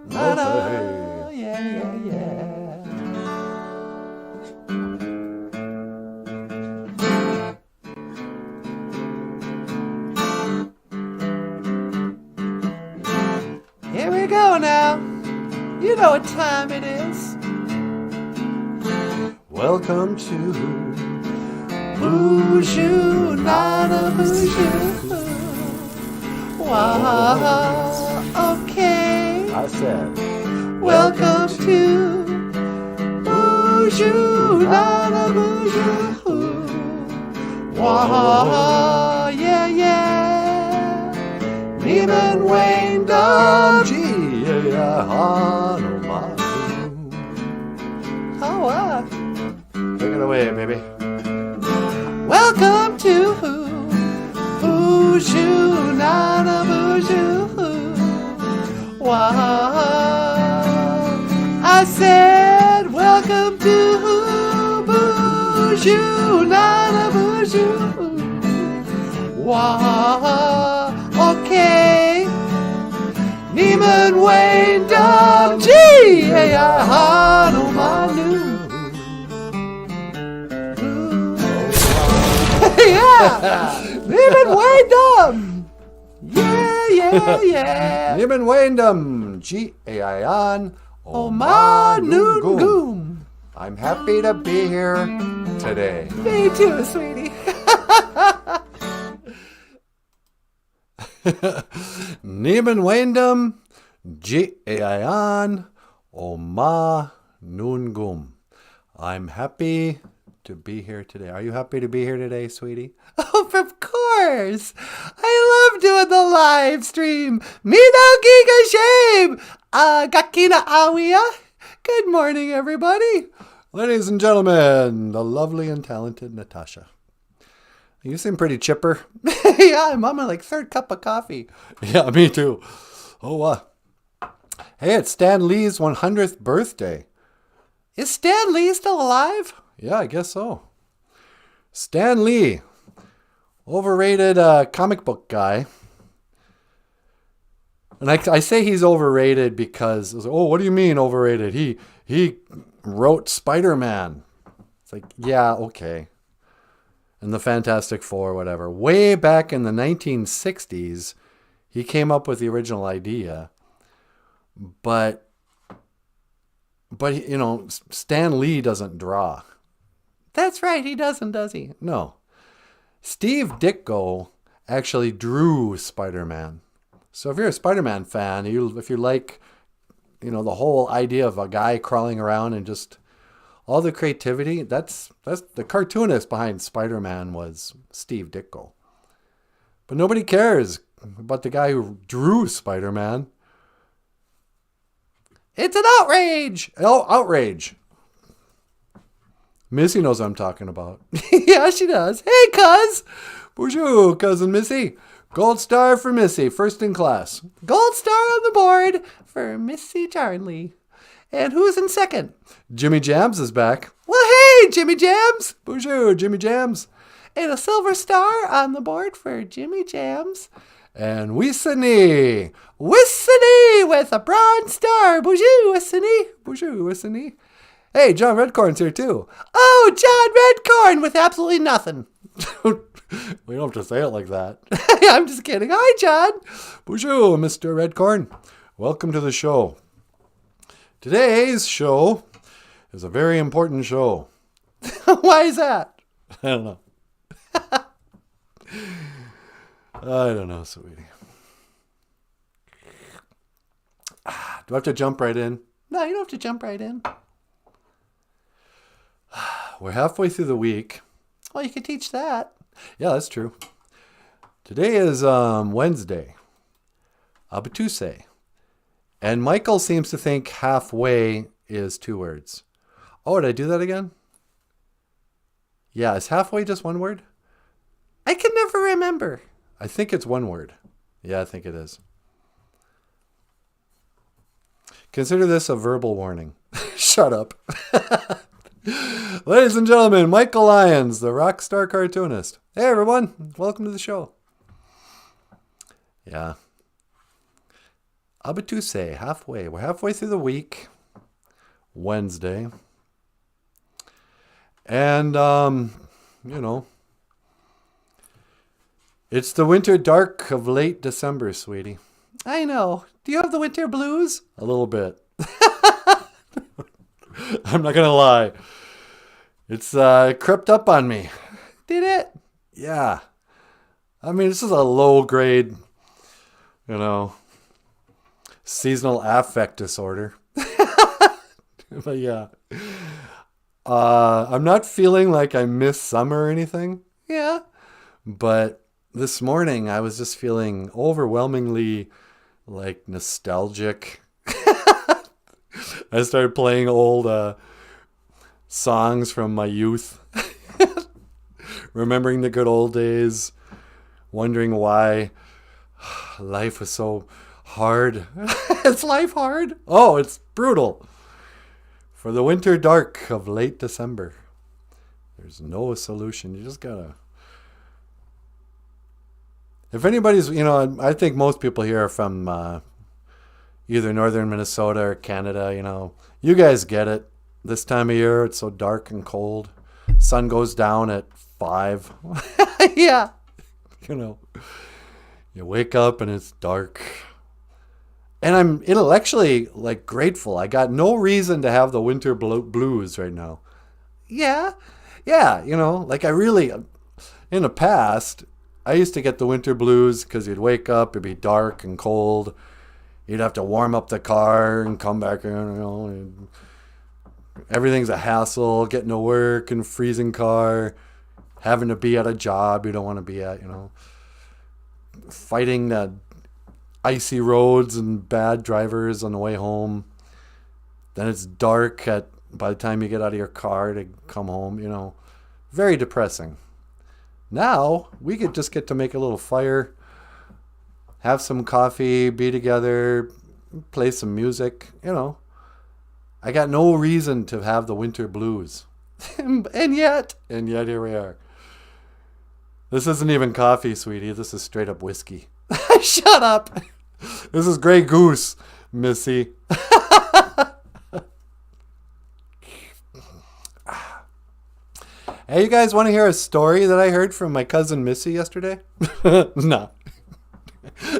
Na-na. Yeah, yeah, yeah. Here we go now. You know what time it is. Welcome to BOOZHOO NANABOOZHOO. Wow, okay. I said, Welcome to BOOZHOO NANABOOZHOO. Wow, yeah, yeah. Neiman Wayne Dum. Oh, take it away, baby. welcome to BOOZHOO NANABOOZHOO. Wow, I said welcome to BOOZHOO NANABOOZHOO. Wow, okay. Neiman Wayne Dum G.A.I. Manu. Yeah! Neiman Wayne Dum! Yeah, yeah, yeah! Neiman Wayne Dum G.A.I. Manu Goom! I'm happy to be here today. Me too, sweetie. Neiman Wayne Dum G.A.I. Noongum. I'm happy to be here today. Are you happy to be here today, sweetie? Oh, of course! I love doing the live stream. Me no giga shame! Gakina awia. Good morning, everybody. Ladies and gentlemen, the lovely and talented Natasha. You seem pretty chipper. Yeah, I'm on my third cup of coffee. Yeah, me too. Oh, hey, it's Stan Lee's 100th birthday. Is Stan Lee still alive? Yeah, I guess so. Stan Lee, overrated comic book guy. And I say he's overrated because, what do you mean overrated? He wrote Spider-Man. It's like, yeah, okay. And the Fantastic Four, whatever. Way back in the 1960s, he came up with the original idea. But you know, Stan Lee doesn't draw. That's right, he doesn't, does he? No. Steve Ditko actually drew Spider-Man. So if you're a Spider-Man fan, if you like, you know, the whole idea of a guy crawling around and just all the creativity, that's the cartoonist behind Spider-Man was Steve Ditko. But nobody cares about the guy who drew Spider-Man. It's an outrage! Oh, outrage. Missy knows what I'm talking about. Yeah, she does. Hey, cuz! Bonjour, cousin Missy. Gold star for Missy, first in class. Gold star on the board for Missy Charnley. And who's in second? Jimmy Jams is back. Well, hey, Jimmy Jams! Bonjour, Jimmy Jams. And a silver star on the board for Jimmy Jams. And Wissany. Wissany with a bronze star. Bonjour, Wissany. Bonjour, Wissany. Hey, John Redcorn's here too. Oh, John Redcorn with absolutely nothing. We don't have to say it like that. I'm just kidding. Hi, John. Bonjour, Mr. Redcorn. Welcome to the show. Today's show is a very important show. Why is that? I don't know. I don't know, sweetie. Do I have to jump right in? No, you don't have to jump right in. We're halfway through the week. Well, you could teach that. Yeah, that's true. Today is Wednesday. Abatuse. And Michael seems to think halfway is 2 words. Oh, did I do that again? Yeah, is halfway just 1 word? I can never remember. I think it's 1 word. Yeah, I think it is. Consider this a verbal warning. Shut up. Ladies and gentlemen, Michael Lyons, the rock star cartoonist. Hey, everyone. Welcome to the show. Yeah. Abatuse, halfway. We're halfway through the week. Wednesday. And, it's the winter dark of late December, sweetie. I know. Do you have the winter blues? A little bit. I'm not going to lie. It's crept up on me. Did it? Yeah. I mean, this is a low grade, seasonal affect disorder. But yeah. I'm not feeling like I miss summer or anything. Yeah. But this morning I was just feeling overwhelmingly like nostalgic. I started playing old songs from my youth. Remembering the good old days. Wondering why life was so hard. Is life hard? Oh, it's brutal. For the winter dark of late December, there's no solution. You just gotta... If anybody's, I think most people here are from either northern Minnesota or Canada, You guys get it. This time of year, it's so dark and cold. Sun goes down at 5. Yeah. You wake up and it's dark. And I'm intellectually grateful. I got no reason to have the winter blues right now. Yeah. Yeah, I really, in the past, I used to get the winter blues because you'd wake up, it'd be dark and cold. You'd have to warm up the car and come back in, and everything's a hassle, getting to work in a freezing car, having to be at a job you don't want to be at, fighting the icy roads and bad drivers on the way home. Then it's dark by the time you get out of your car to come home, Very depressing. Now, we could just get to make a little fire, have some coffee, be together, play some music, I got no reason to have the winter blues. And yet here we are. This isn't even coffee, sweetie. This is straight up whiskey. Shut up. This is Grey Goose, Missy. Hey, you guys want to hear a story that I heard from my cousin Missy yesterday? No.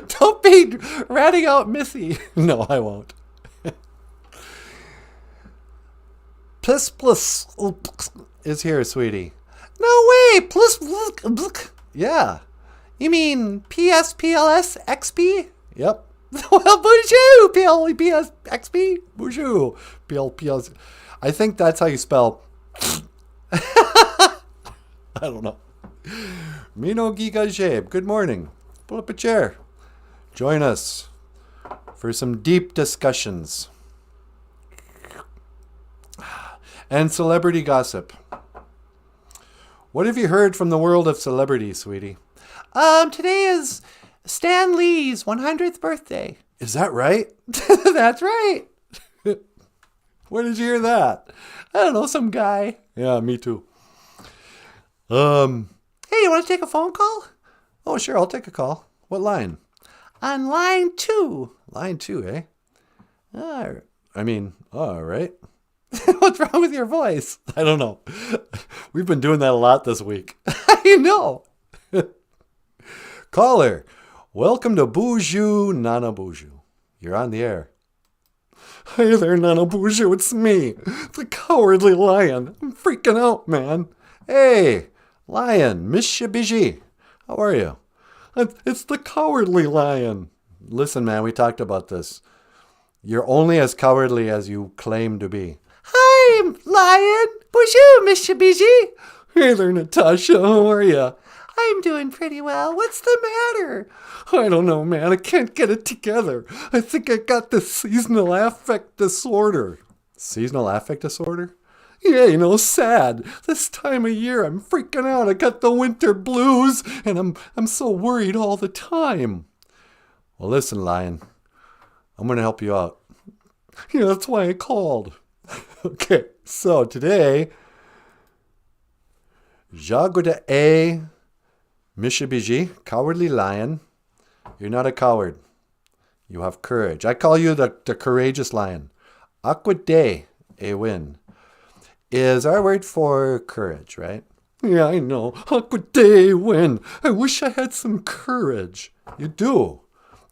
Don't be ratting out Missy. No, I won't. Plus is here, sweetie. No way. Plus. Yeah. You mean PSPLS XP? Yep. Well, BOOZHOO PLPS XP. BOOZHOO PLPS. I think that's how you spell. I don't know. Mino Giga Jabe, good morning. Pull up a chair. Join us for some deep discussions and celebrity gossip. What have you heard from the world of celebrity, sweetie? Today is Stan Lee's 100th birthday. Is that right? That's right. Where did you hear that? I don't know, some guy. Yeah, me too. Hey, you want to take a phone call? Oh, sure, I'll take a call. What line? On line 2. Line 2, eh? All right. What's wrong with your voice? I don't know. We've been doing that a lot this week. I know. Caller, welcome to BOOZHOO NANABOOZHOO. You're on the air. Hey there, NANABOOZHOO, it's me, the cowardly lion. I'm freaking out, man. Hey, lion, Mitsubishi. How are you? It's the cowardly lion. Listen, man, we talked about this. You're only as cowardly as you claim to be. Hi, lion. BOOZHOO, Mitsubishi. Hey there, Natasha. How are you? I'm doing pretty well. What's the matter? I don't know, man. I can't get it together. I think I got the seasonal affect disorder. Seasonal affect disorder? Yeah, sad. This time of year, I'm freaking out. I got the winter blues, and I'm so worried all the time. Well, listen, Lion. I'm going to help you out. Yeah, that's why I called. Okay, so today, Jagoda Mitsubishi, cowardly lion. You're not a coward. You have courage. I call you the courageous lion. OJIBWE is our word for courage, right? Yeah, I know. OJIBWE. I wish I had some courage. You do.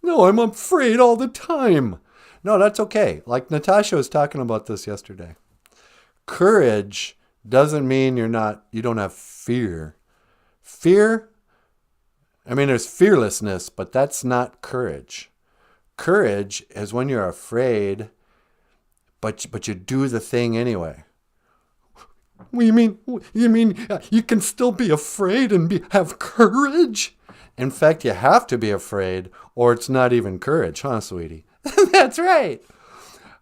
No, I'm afraid all the time. No, that's okay. Like Natasha was talking about this yesterday. Courage doesn't mean you don't have fear. Fear, I mean, there's fearlessness, but that's not courage. Courage is when you're afraid, but you do the thing anyway. You mean you can still be afraid and have courage? In fact, you have to be afraid, or it's not even courage, huh, sweetie? That's right.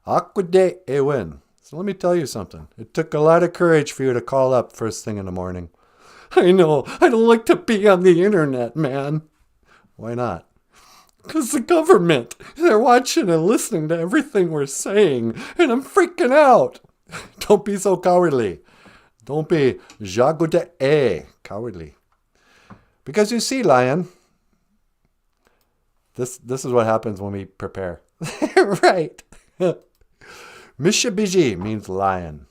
OJIBWE. So let me tell you something. It took a lot of courage for you to call up first thing in the morning. I know. I don't like to be on the internet, man. Why not? Because the government, they're watching and listening to everything we're saying, and I'm freaking out. Don't be so cowardly. Don't be cowardly. Because you see, Lion, this is what happens when we prepare. Right. Mishabiji means lion.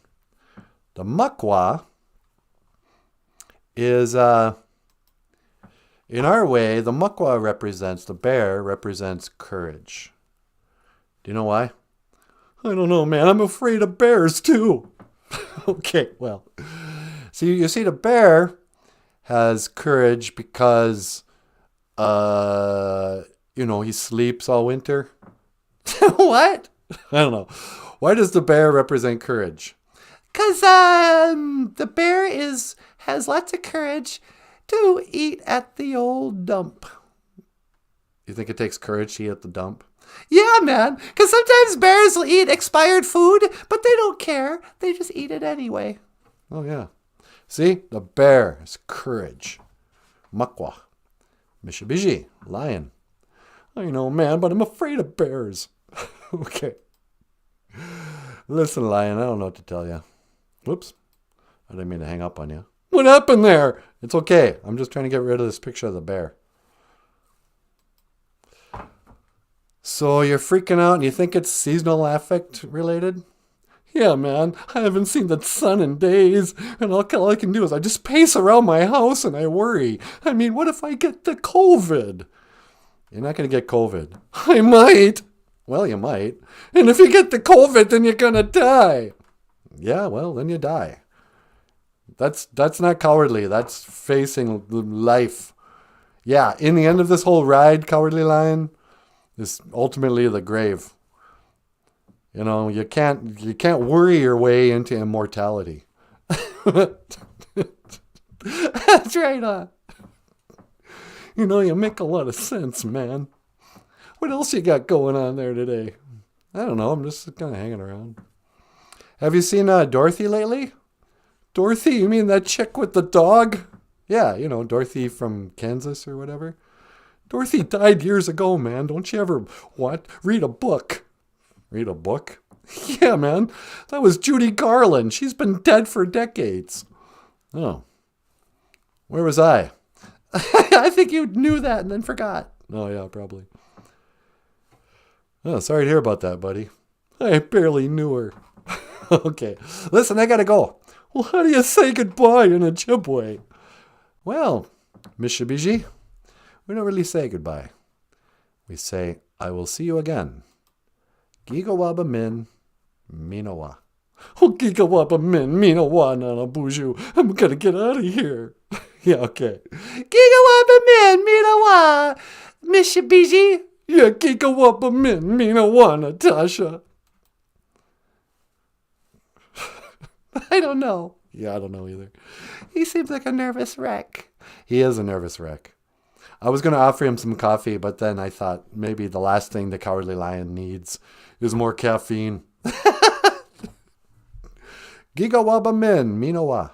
The makwa is, in our way, the makwa the bear represents courage. Do you know why? I don't know, man. I'm afraid of bears, too. Okay, well. See, you see, the bear has courage because, he sleeps all winter. What? I don't know. Why does the bear represent courage? Because the bear has lots of courage to eat at the old dump. You think it takes courage to eat at the dump? Yeah, man. Because sometimes bears will eat expired food, but they don't care. They just eat it anyway. Oh, yeah. See? The bear has courage. Makwa. Mishabiji. Lion. I know, man, but I'm afraid of bears. Okay. Listen, Lion, I don't know what to tell you. Whoops. I didn't mean to hang up on you. What happened there? It's okay. I'm just trying to get rid of this picture of the bear. So you're freaking out and you think it's seasonal affect related? Yeah, man. I haven't seen the sun in days. And all I can do is I just pace around my house and I worry. I mean, what if I get the COVID? You're not going to get COVID. I might. Well, you might. And if you get the COVID, then you're going to die. Yeah, well, then you die. That's not cowardly. That's facing life. Yeah, in the end of this whole ride, Cowardly Lion, is ultimately the grave. You know, you can't worry your way into immortality. That's right, huh? You know, you make a lot of sense, man. What else you got going on there today? I don't know. I'm just kind of hanging around. Have you seen Dorothy lately? Dorothy? You mean that chick with the dog? Yeah, you know, Dorothy from Kansas or whatever. Dorothy died years ago, man. Don't you ever, read a book? Read a book? Yeah, man. That was Judy Garland. She's been dead for decades. Oh. Where was I? I think you knew that and then forgot. Oh, yeah, probably. Oh, sorry to hear about that, buddy. I barely knew her. Okay. Listen, I gotta go. Well, how do you say goodbye in Ojibwe? Well, Mishabiji, we don't really say goodbye. We say, I will see you again. Gigawaba min, minawa. Oh, gigawaba min, minawa, nanaboozhoo. I'm gonna get out of here. Yeah, okay. Gigawaba min, minawa, Mishabiji. Yeah, gigawaba min, minawa, Natasha. I don't know. Yeah, I don't know either. He seems like a nervous wreck. He is a nervous wreck. I was going to offer him some coffee, but then I thought maybe the last thing the Cowardly Lion needs is more caffeine. Gigawaba min, minawa.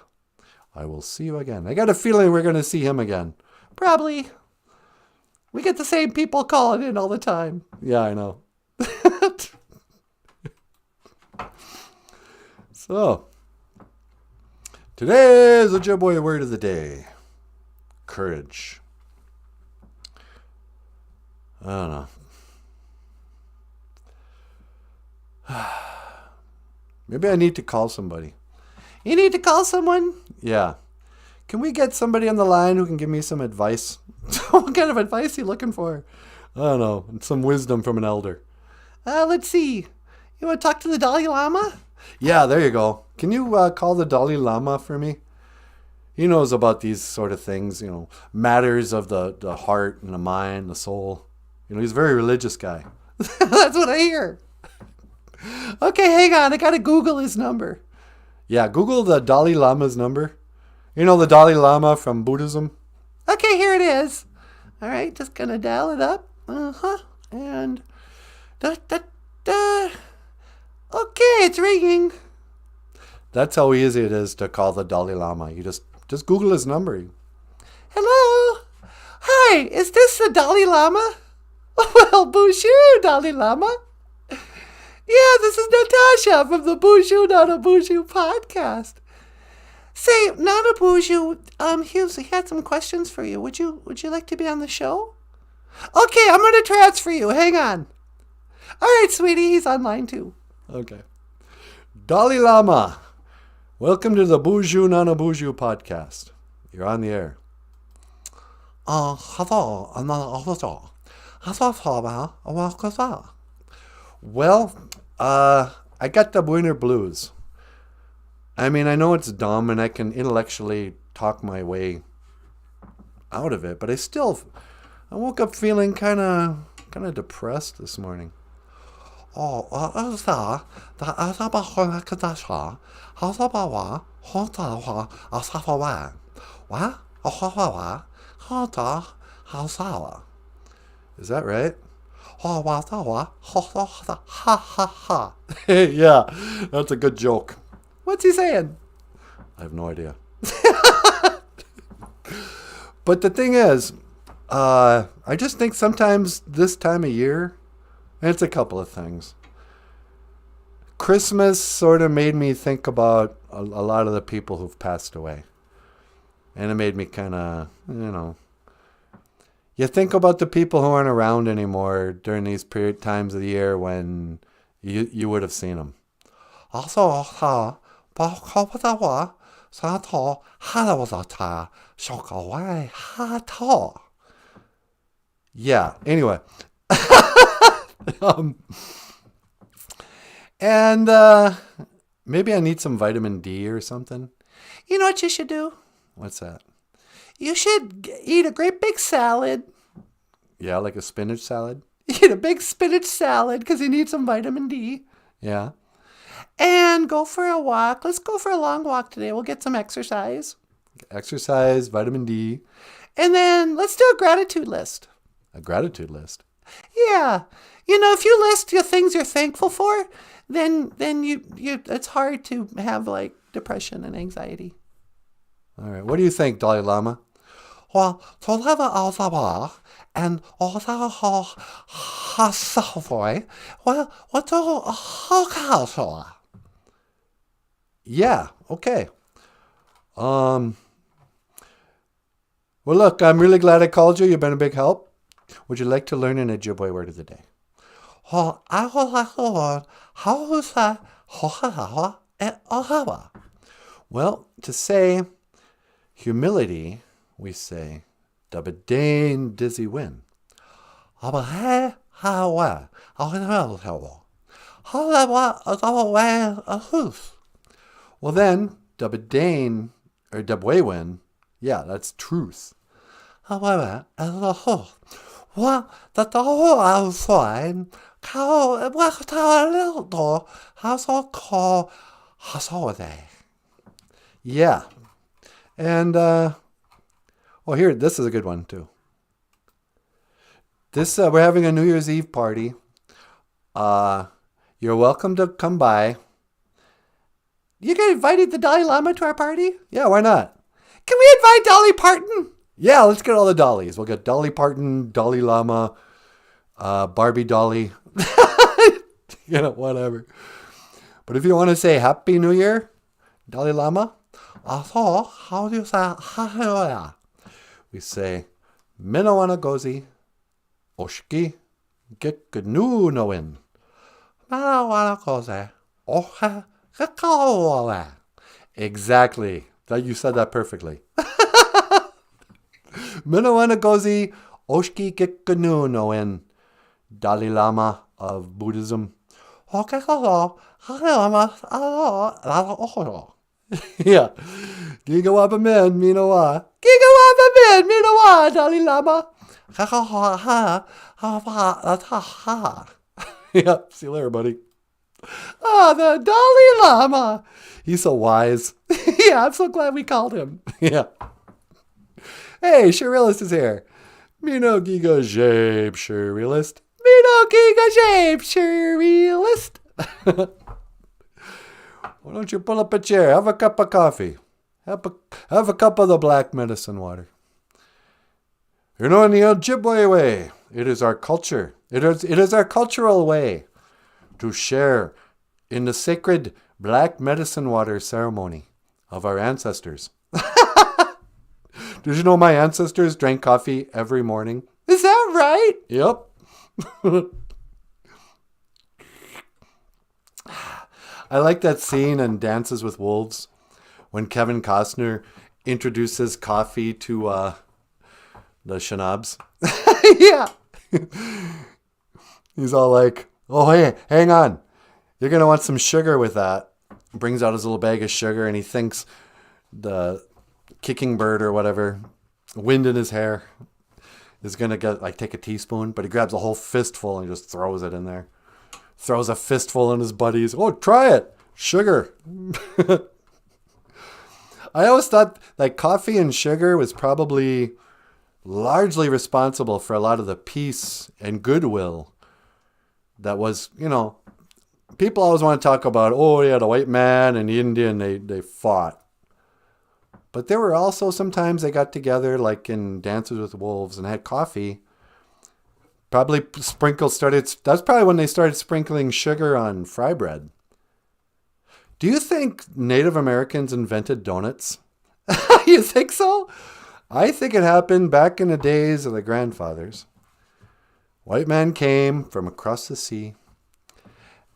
I will see you again. I got a feeling we're going to see him again. Probably. We get the same people calling in all the time. Yeah, I know. So, today's Ojibwe word of the day. Courage. I don't know. Maybe I need to call somebody. You need to call someone? Yeah. Can we get somebody on the line who can give me some advice? What kind of advice are you looking for? I don't know. Some wisdom from an elder. Let's see. You want to talk to the Dalai Lama? Yeah, there you go. Can you call the Dalai Lama for me? He knows about these sort of things, matters of the heart and the mind, the soul. He's a very religious guy. That's what I hear. Okay, hang on. I got to Google his number. Yeah, Google the Dalai Lama's number. The Dalai Lama from Buddhism. Okay, here it is. All right, just going to dial it up. And okay, it's ringing. That's how easy it is to call the Dalai Lama. You just Google his number. Hello? Hi, is this the Dalai Lama? Well, BOOZHOO, Dalai Lama. Yeah, this is Natasha from the BOOZHOO NANABOOZHOO podcast. Say, NANABOOZHOO, he had some questions for you. Would you like to be on the show? Okay, I'm going to transfer you. Hang on. All right, sweetie, he's online too. Okay. Dalai Lama, welcome to the BOOZHOO NANABOOZHOO podcast. You're on the air. Hello. Well, I got the winter blues. I mean, I know it's dumb and I can intellectually talk my way out of it, but I woke up feeling kind of depressed this morning. Is that right? Yeah, that's a good joke. What's he saying? I have no idea. But the thing is, I just think sometimes this time of year, and it's a couple of things. Christmas sort of made me think about a lot of the people who've passed away. And it made me kind of, you think about the people who aren't around anymore during these times of the year when you would have seen them. Yeah, anyway. And maybe I need some vitamin D or something. You know what you should do? What's that? You should eat a great big salad. Yeah, like a spinach salad? Eat a big spinach salad because you need some vitamin D. Yeah. And go for a walk. Let's go for a long walk today. We'll get some exercise. Exercise, vitamin D. And then let's do a gratitude list. A gratitude list? Yeah. If you list the things you're thankful for, then you it's hard to have like depression and anxiety. All right. What do you think, Dalai Lama? Well, to live and also well, what do Yeah, okay. Well, look, I'm really glad I called you. You've been a big help. Would you like to learn an Ojibwe word of the day? Well, I would like to learn how to say hohalawa and ohawa. Well, to say humility, we say dabadain dizzy win. Well then, dabadain or dabwewin, yeah, that's truth. Well, the door outside, Yeah. And, well, here, this is a good one, too. We're having a New Year's Eve party. You're welcome to come by. You get invited the Dalai Lama to our party? Yeah, why not? Can we invite Dolly Parton? Yeah, let's get all the Dollies. We'll get Dolly Parton, Dalai Lama, Barbie Dolly, whatever. But if you want to say Happy New Year, Dalai Lama, so how do you say hallelujah? We say Minawana Gozi, Oshiki, Gekenu Noin. Minawana Gozi, Oha Exactly. You said that perfectly. Minawana Oshki Kikanuno Dalai Lama of Buddhism. Yeah. Gigawaba men, Minawa. Gigawaba men, Minawa, Dalai Lama. Yeah, see you later, buddy. Ah, the Dalai Lama. He's so wise. Yeah, I'm so glad we called him. Yeah. Hey, Surrealist is here. Mino Giga Jabe Surrealist. Mino Giga Jabe Surrealist. Why don't you pull up a chair? Have a cup of coffee. Have a cup of the black medicine water. You know, in the Ojibwe way, it is our culture. It is our cultural way to share in the sacred black medicine water ceremony of our ancestors. Did you know my ancestors drank coffee every morning? Is that right? Yep. I like that scene in Dances with Wolves when Kevin Costner introduces coffee to the Shinobs. Yeah. He's all like, oh, hey, hang on. You're going to want some sugar with that. Brings out his little bag of sugar, and he thinks the kicking bird or whatever, wind in his hair, is going to take a teaspoon, but he grabs a whole fistful and just throws it in there. Throws a fistful in his buddies. Oh, try it. Sugar. I always thought like coffee and sugar was probably largely responsible for a lot of the peace and goodwill that was, people always want to talk about, oh yeah, the white man and the Indian, they fought. But there were also sometimes they got together like in Dances with Wolves and had coffee. That's probably when they started sprinkling sugar on fry bread. Do you think Native Americans invented donuts? You think so? I think it happened back in the days of the grandfathers. White man came from across the sea,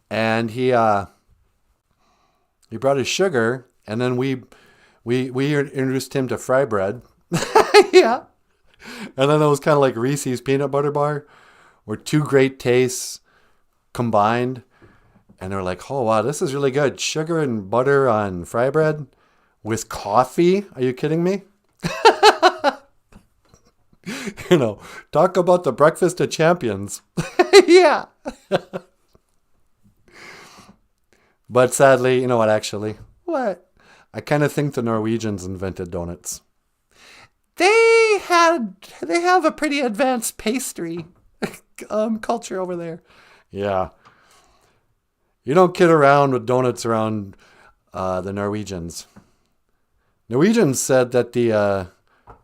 and he brought his sugar, and then we introduced him to fry bread. Yeah. And then it was kind of like Reese's peanut butter bar, where two great tastes combined. And they're like, oh, wow, this is really good. Sugar and butter on fry bread with coffee? Are you kidding me? Talk about the breakfast of champions. Yeah. But sadly, you know what, actually? What? I kind of think the Norwegians invented donuts. They have a pretty advanced pastry culture over there. Yeah. You don't kid around with donuts around the Norwegians. Norwegians said that the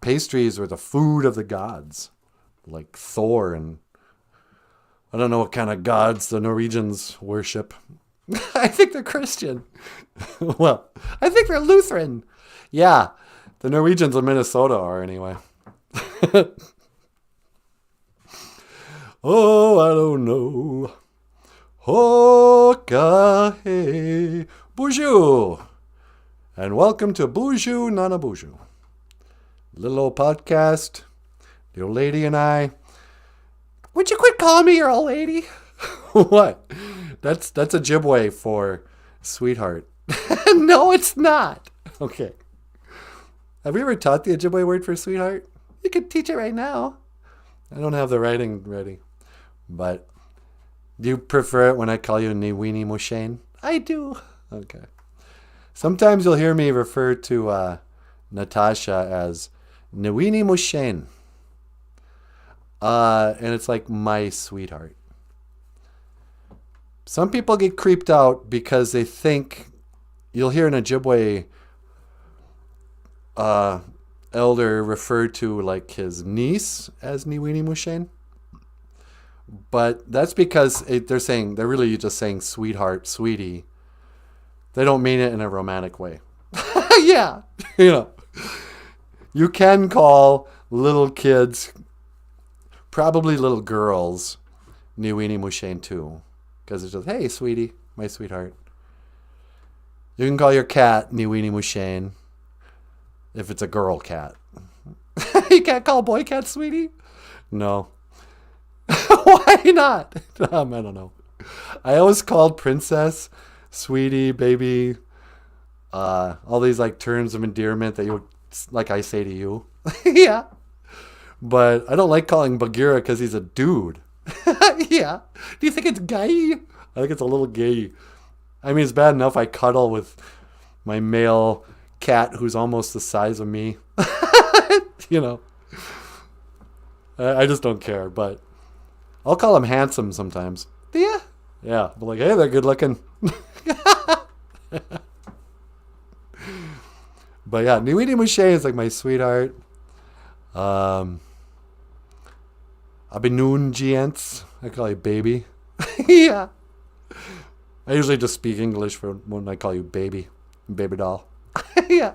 pastries were the food of the gods, like Thor, and I don't know what kind of gods the Norwegians worship. I think they're Christian. Well, I think they're Lutheran. Yeah, the Norwegians of Minnesota are anyway. Oh, I don't know. Okay, BOOZHOO, and welcome to BOOZHOO NANABOOZHOO. Little old podcast, the old lady and I. Would you quit calling me your old lady? What? That's Ojibwe for sweetheart. No, it's not. Okay. Have we ever taught the Ojibwe word for sweetheart? You could teach it right now. I don't have the writing ready. But do you prefer it when I call you Niwini Mushane? I do. Okay. Sometimes you'll hear me refer to Natasha as Niwini Mushane. And it's like my sweetheart. Some people get creeped out because they think you'll hear an Ojibwe elder refer to like his niece as Niwini Mushane. But that's because they're really just saying sweetheart, sweetie. They don't mean it in a romantic way. Yeah. You can call little kids, probably little girls, Niwini Mushane too. Because it's just, hey, sweetie, my sweetheart. You can call your cat Niweenie Mushane if it's a girl cat. You can't call a boy cat Sweetie? No. Why not? I don't know. I always called Princess, Sweetie, Baby, all these like terms of endearment that you like I say to you. Yeah. But I don't like calling Bagheera because he's a dude. Yeah. Do you think it's gay? I think it's a little gay. I mean, it's bad enough I cuddle with my male cat who's almost the size of me. You know. I just don't care, but I'll call him handsome sometimes. Do you? Yeah, but like, hey, they're good looking. But yeah, Niweenie Mushane is like my sweetheart. Abinoon Giants. I call you baby. Yeah. I usually just speak English for when I call you baby. Baby doll. Yeah.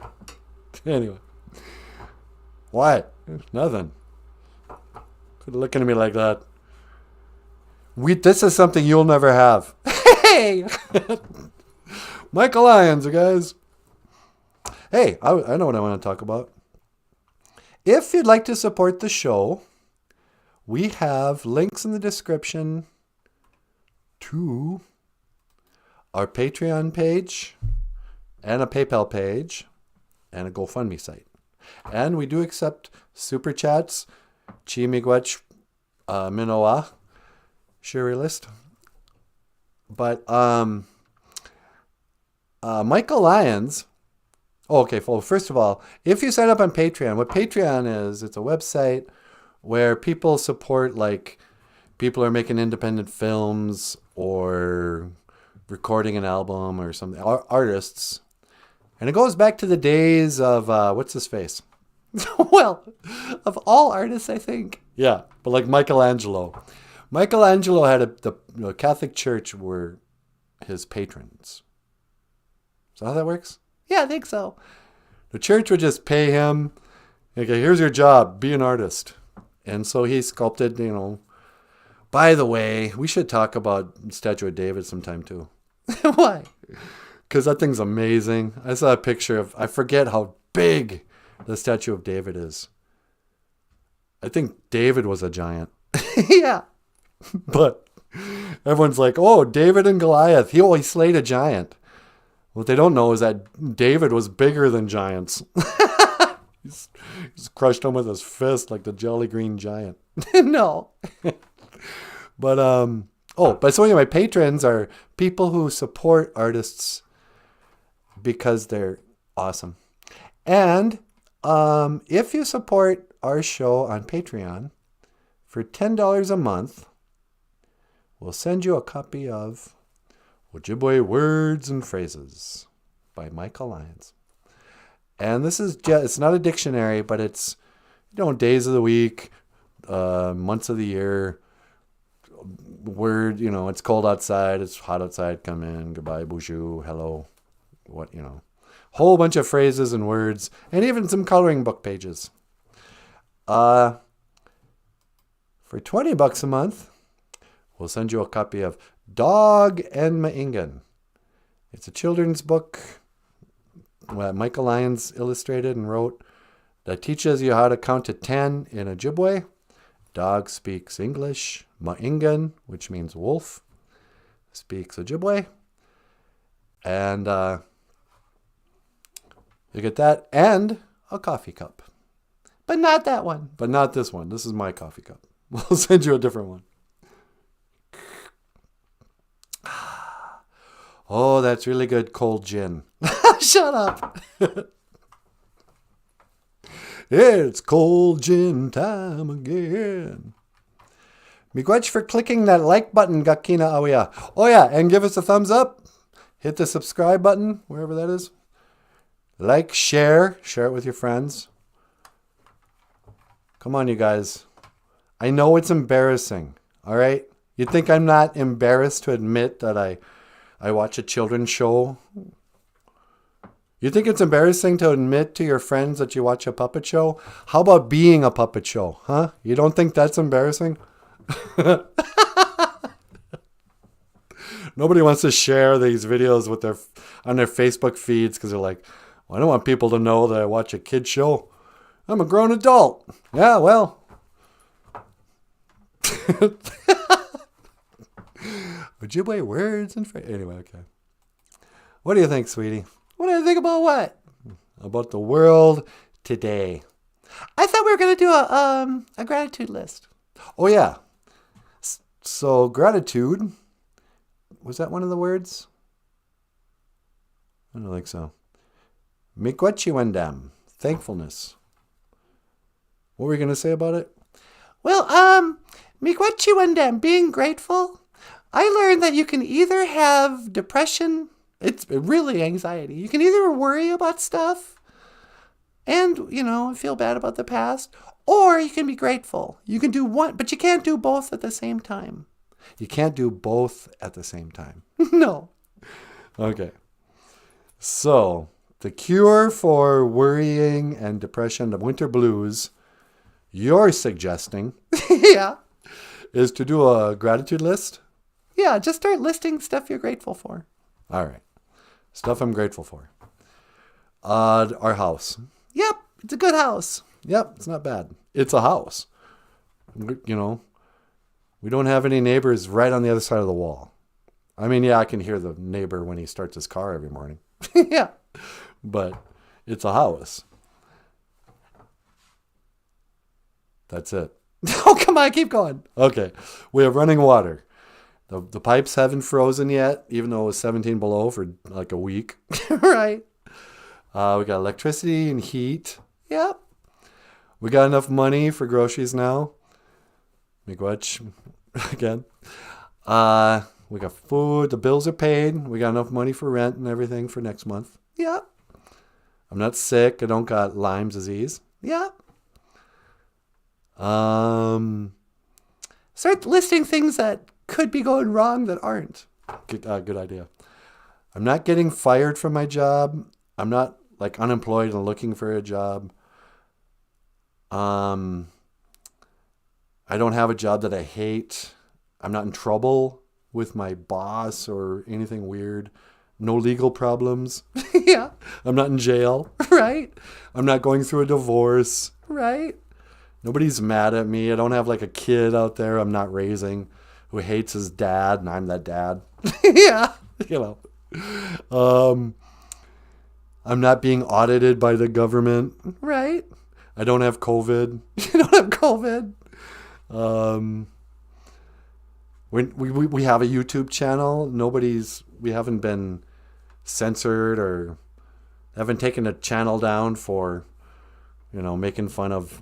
Anyway. What? Nothing. Quit looking at me like that. This is something you'll never have. Hey! Michael Lyons, you guys. Hey, I know what I want to talk about. If you'd like to support the show, we have links in the description to our Patreon page and a PayPal page and a GoFundMe site. And we do accept super chats, chi miigwech, minoa, shuri list. But Michael Lyons. Oh, okay, well, first of all, if you sign up on Patreon, what Patreon is, it's a website where people support, like, people are making independent films or recording an album or something, artists. And it goes back to the days of, what's his face? Well, of all artists, I think. Yeah, but like Michelangelo. Michelangelo had the Catholic Church were his patrons. Is that how that works? Yeah, I think so. The church would just pay him, okay, here's your job, be an artist. And so he sculpted, By the way, we should talk about Statue of David sometime too. Why? Because that thing's amazing. I saw a picture of, I forget how big the Statue of David is. I think David was a giant. Yeah. But everyone's like, oh, David and Goliath. He slayed a giant. What they don't know is that David was bigger than giants. He's crushed him with his fist like the Jolly Green Giant. No. But, so anyway, patrons are people who support artists because they're awesome. And if you support our show on Patreon for $10 a month, we'll send you a copy of OJIBWE Words and Phrases by Michael Lyons. And this is just, it's not a dictionary, but it's, days of the week, months of the year, word, it's cold outside, it's hot outside, come in, goodbye, bonjour, hello, whole bunch of phrases and words, and even some coloring book pages. For $20 a month, we'll send you a copy of Dog and Maingan. It's a children's book that Michael Lyons illustrated and wrote that teaches you how to count to 10 in Ojibwe. Dog speaks English. Maingan, which means wolf, speaks Ojibwe. And you get that and a coffee cup. But not that one. But not this one. This is my coffee cup. We'll send you a different one. Oh, that's really good cold gin. Shut up. It's cold gin time again. Miigwech for clicking that like button, Gakina Awia. Oh yeah, and give us a thumbs up. Hit the subscribe button, wherever that is. Like, share it with your friends. Come on, you guys. I know it's embarrassing, all right? You think I'm not embarrassed to admit that I watch a children's show? You think it's embarrassing to admit to your friends that you watch a puppet show? How about being a puppet show, huh? You don't think that's embarrassing? Nobody wants to share these videos with on their Facebook feeds because they're like, well, I don't want people to know that I watch a kid show. I'm a grown adult. Yeah, well. Ojibwe words and phrases. Anyway, okay. What do you think, sweetie? What do you think about what? About the world today. I thought we were going to do a gratitude list. Oh, yeah. So, gratitude. Was that one of the words? I don't think so. Miigwetchiwendam. Thankfulness. What were you going to say about it? Well, miigwetchiwendam, being grateful. I learned that you can either have depression, it's really anxiety. You can either worry about stuff and, feel bad about the past, or you can be grateful. You can do one, but you can't do both at the same time. You can't do both at the same time. No. Okay. So, the cure for worrying and depression, the winter blues, you're suggesting Yeah. is to do a gratitude list? Yeah, just start listing stuff you're grateful for. All right. Stuff I'm grateful for. Our house. Yep, it's a good house. Yep, it's not bad. It's a house. We don't have any neighbors right on the other side of the wall. I mean, yeah, I can hear the neighbor when he starts his car every morning. Yeah. But it's a house. That's it. Oh, come on, keep going. Okay. We have running water. The pipes haven't frozen yet, even though it was 17 below for like a week. Right. We got electricity and heat. Yep. We got enough money for groceries now. Miigwetch again. We got food. The bills are paid. We got enough money for rent and everything for next month. Yep. I'm not sick. I don't got Lyme disease. Yep. Start listing things that could be going wrong that aren't. Good idea. I'm not getting fired from my job. I'm not unemployed and looking for a job. I don't have a job that I hate. I'm not in trouble with my boss or anything weird. No legal problems. Yeah. I'm not in jail. Right. I'm not going through a divorce. Right. Nobody's mad at me. I don't have a kid out there I'm not raising who hates his dad, and I'm that dad. Yeah. I'm not being audited by the government. Right. I don't have COVID. You don't have COVID. We have a YouTube channel. We haven't been censored or haven't taken a channel down for, making fun of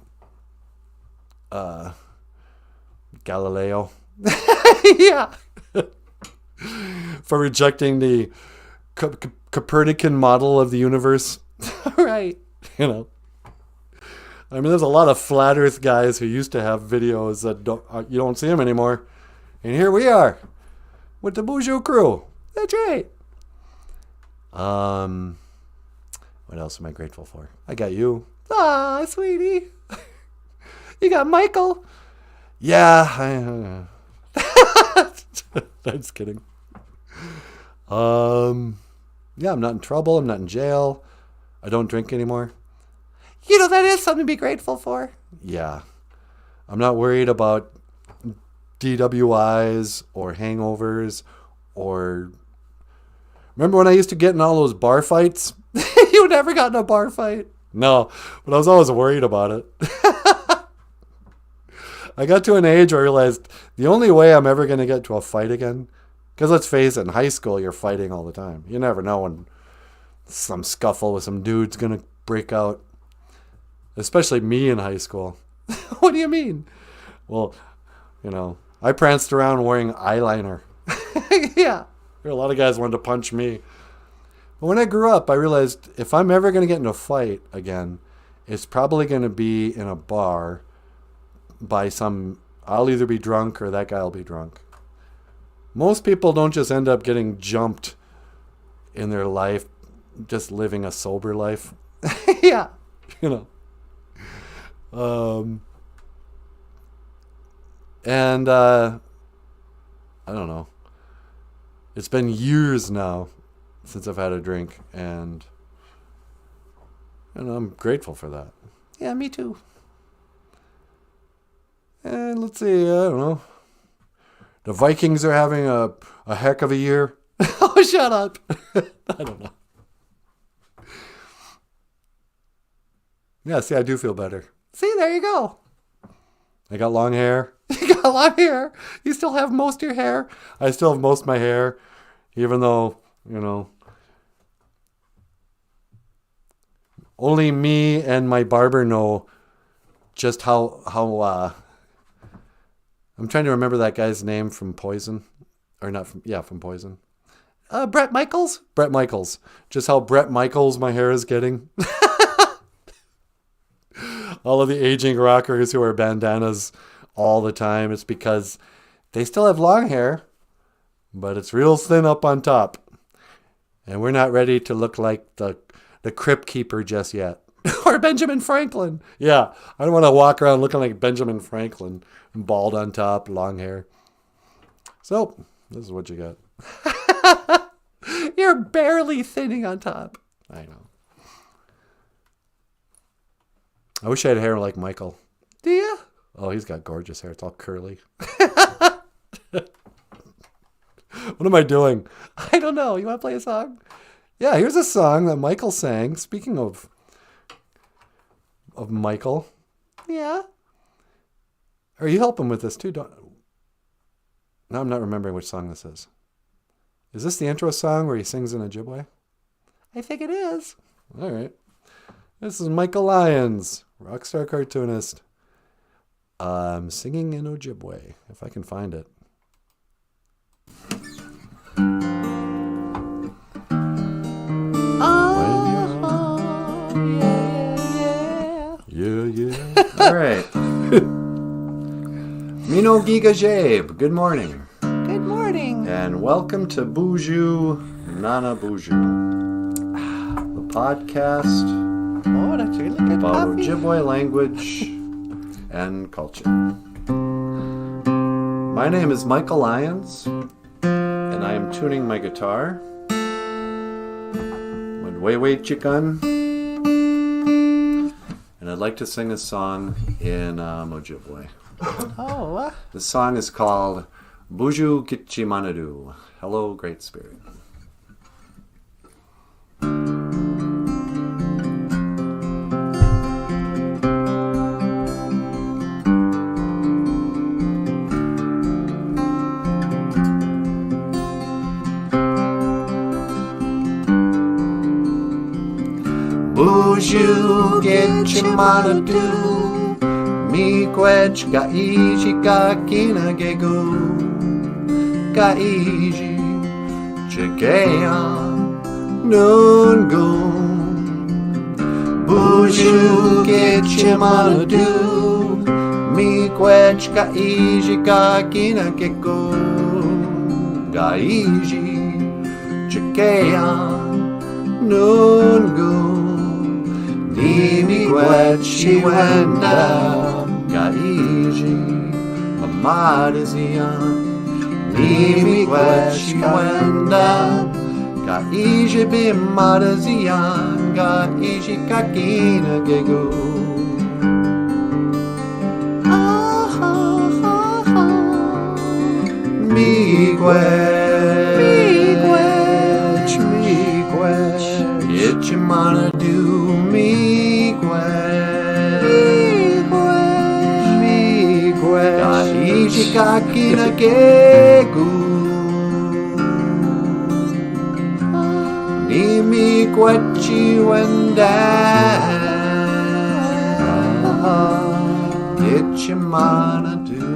Galileo. Yeah. For rejecting the Copernican model of the universe. Right. I mean, there's a lot of flat Earth guys who used to have videos that you don't see them anymore. And here we are with the BOOZHOO crew. That's right. What else am I grateful for? I got you. Aw, sweetie. You got Michael. Yeah. I'm just kidding. Yeah, I'm not in trouble. I'm not in jail. I don't drink anymore. That is something to be grateful for. Yeah. I'm not worried about DWIs or hangovers or... Remember when I used to get in all those bar fights? You never got in a bar fight. No, but I was always worried about it. I got to an age where I realized the only way I'm ever going to get to a fight again, because let's face it, in high school, you're fighting all the time. You never know when some scuffle with some dude's going to break out. Especially me in high school. What do you mean? Well, I pranced around wearing eyeliner. Yeah. A lot of guys wanted to punch me. But when I grew up, I realized if I'm ever going to get into a fight again, it's probably going to be in a bar by I'll either be drunk or that guy will be drunk. Most people don't just end up getting jumped in their life, just living a sober life. Yeah. And I don't know. It's been years now since I've had a drink, and I'm grateful for that. Yeah, me too. And let's see, I don't know. The Vikings are having a heck of a year. Oh, shut up. I don't know. Yeah, see, I do feel better. See, there you go. I got long hair. You got long hair. You still have most of your hair. I still have most of my hair, even though, only me and my barber know just how I'm trying to remember that guy's name from Poison. Or not from, yeah, from Poison. Bret Michaels? Bret Michaels. Just how Bret Michaels my hair is getting. All of the aging rockers who wear bandanas all the time, it's because they still have long hair, but it's real thin up on top. And we're not ready to look like the Crypt Keeper just yet. Or Benjamin Franklin. Yeah, I don't want to walk around looking like Benjamin Franklin, bald on top, long hair. So, this is what you got. You're barely thinning on top. I know. I wish I had hair like Michael. Do you? Oh, he's got gorgeous hair. It's all curly. What am I doing? I don't know. You want to play a song? Yeah, here's a song that Michael sang. Speaking of Michael. Yeah. Or you help him with this too, don't? Now I'm not remembering which song this is. Is this the intro song where he sings in Ojibwe? I think it is. All right. This is Michael Lyons, rockstar cartoonist. Singing in Ojibwe, if I can find it. Yeah. All right. Mino Giga Jabe, good morning. Good morning. And welcome to BOOZHOO NANABOOZHOO, the podcast Oh, that's really good about coffee. Ojibwe language and culture. My name is Michael Lyons, and I am tuning my guitar. Way chicken. And I'd like to sing a song in Ojibwe. Oh. The song is called BOOZHOO Gichimanadu. Hello, Great Spirit. BOOZHOO Gichimanadu. Miigwech gaiji gakina gegu gaiji chigea nungu BOOZHOO Gichimanadu. Miigwech gaiji gakina gegu gaiji chigea nungu Miigwech wenda Gaiji, Mamadazian, Miigwech wenda, Gaiji Bimadazian, Gaiji Kakina Gegu. Miigwech, Gichimanadu, Miigwech. Gaiji kakina gegu Nimi kwachi wenda Gichimanadu.